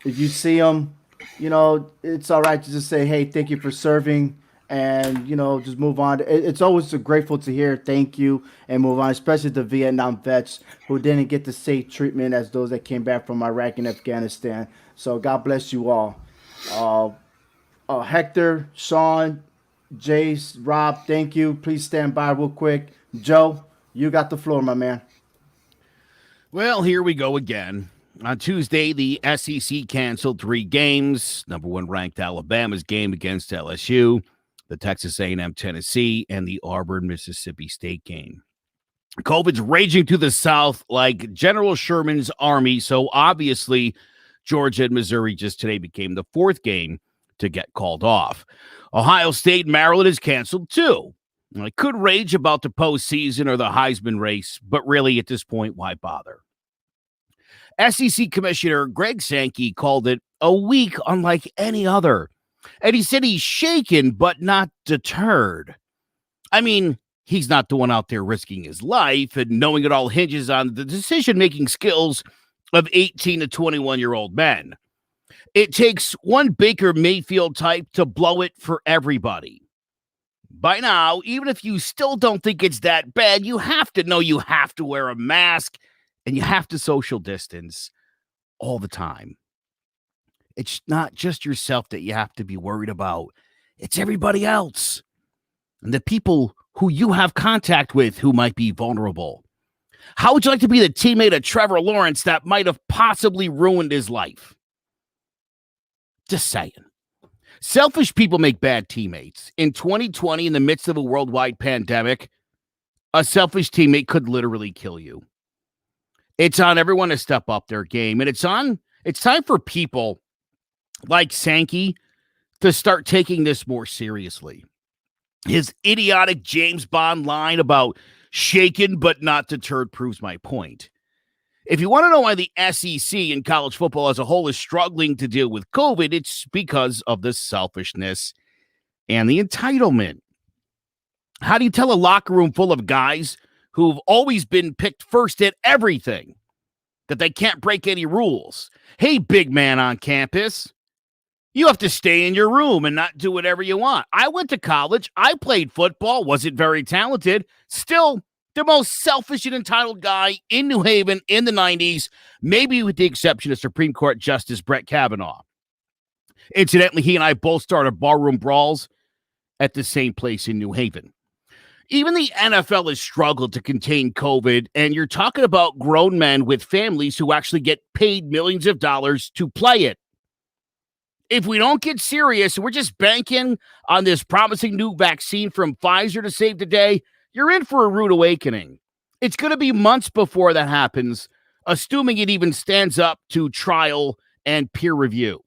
if you see them, it's all right to just say, hey, thank you for serving and, just move on. It's always grateful to hear thank you and move on, especially the Vietnam vets who didn't get the same treatment as those that came back from Iraq and Afghanistan. So God bless you all. Uh, Hector, Sean, Jace, Rob, thank you. Please stand by real quick. Joe, you got the floor, my man. Well, here we go again. On Tuesday, the SEC canceled 3 games. Number 1 ranked Alabama's game against LSU, the Texas A&M Tennessee, and the Auburn Mississippi State game. COVID's raging to the South like General Sherman's army, so obviously Georgia and Missouri just today became the 4th game to get called off. Ohio State and Maryland is canceled too. I could rage about the postseason or the Heisman race, but really at this point, why bother? SEC Commissioner Greg Sankey called it a week unlike any other. And he said he's shaken but not deterred. I mean, he's not the one out there risking his life, and knowing it all hinges on the decision-making skills of 18 to 21-year-old men. It takes one Baker Mayfield type to blow it for everybody. By now, even if you still don't think it's that bad, you have to know you have to wear a mask and you have to social distance all the time. It's not just yourself that you have to be worried about. It's everybody else and the people who you have contact with who might be vulnerable. How would you like to be the teammate of Trevor Lawrence that might have possibly ruined his life? Just saying. Selfish people make bad teammates. In 2020, in the midst of a worldwide pandemic, a selfish teammate could literally kill you. It's on everyone to step up their game, and it's time for people like Sankey to start taking this more seriously. His idiotic James Bond line about shaken but not deterred proves my point. If you want to know why the SEC and college football as a whole is struggling to deal with COVID, it's because of the selfishness and the entitlement. How do you tell a locker room full of guys who've always been picked first at everything that they can't break any rules? Hey, big man on campus, you have to stay in your room and not do whatever you want. I went to college. I played football. Wasn't very talented. Still, the most selfish and entitled guy in New Haven in the 90s, maybe with the exception of Supreme Court Justice Brett Kavanaugh. Incidentally, he and I both started barroom brawls at the same place in New Haven. Even the NFL has struggled to contain COVID, and you're talking about grown men with families who actually get paid millions of dollars to play it. If we don't get serious, we're just banking on this promising new vaccine from Pfizer to save the day, you're in for a rude awakening. It's going to be months before that happens, assuming it even stands up to trial and peer review.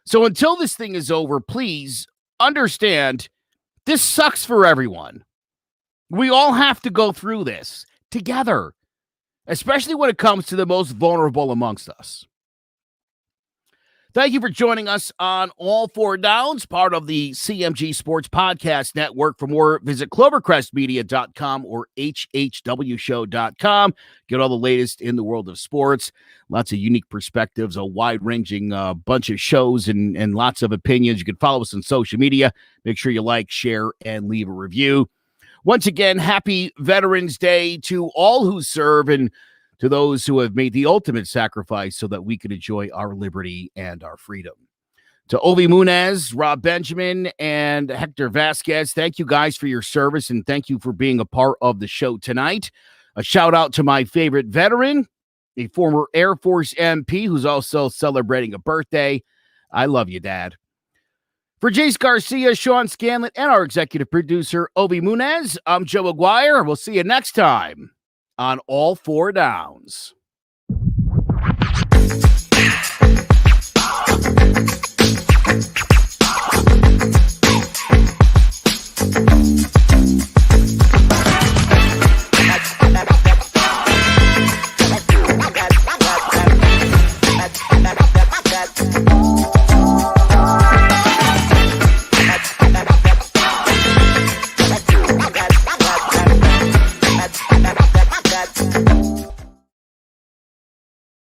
So until this thing is over, please understand this sucks for everyone. We all have to go through this together, especially when it comes to the most vulnerable amongst us. Thank you for joining us on All Four Downs, part of the CMG Sports Podcast Network. For more, visit clovercrestmedia.com or hhwshow.com. Get all the latest in the world of sports. Lots of unique perspectives, a wide-ranging bunch of shows, and lots of opinions. You can follow us on social media. Make sure you like, share, and leave a review. Once again, happy Veterans Day to all who serve and to those who have made the ultimate sacrifice so that we could enjoy our liberty and our freedom. To Ovi Munez, Rob Benjamin, and Hector Vasquez, thank you guys for your service, and thank you for being a part of the show tonight. A shout out to my favorite veteran, a former Air Force MP who's also celebrating a birthday. I love you, Dad. For Jace Garcia, Sean Scanlon, and our executive producer, Ovi Munez, I'm Joe Aguirre. We'll see you next time on All Four Downs.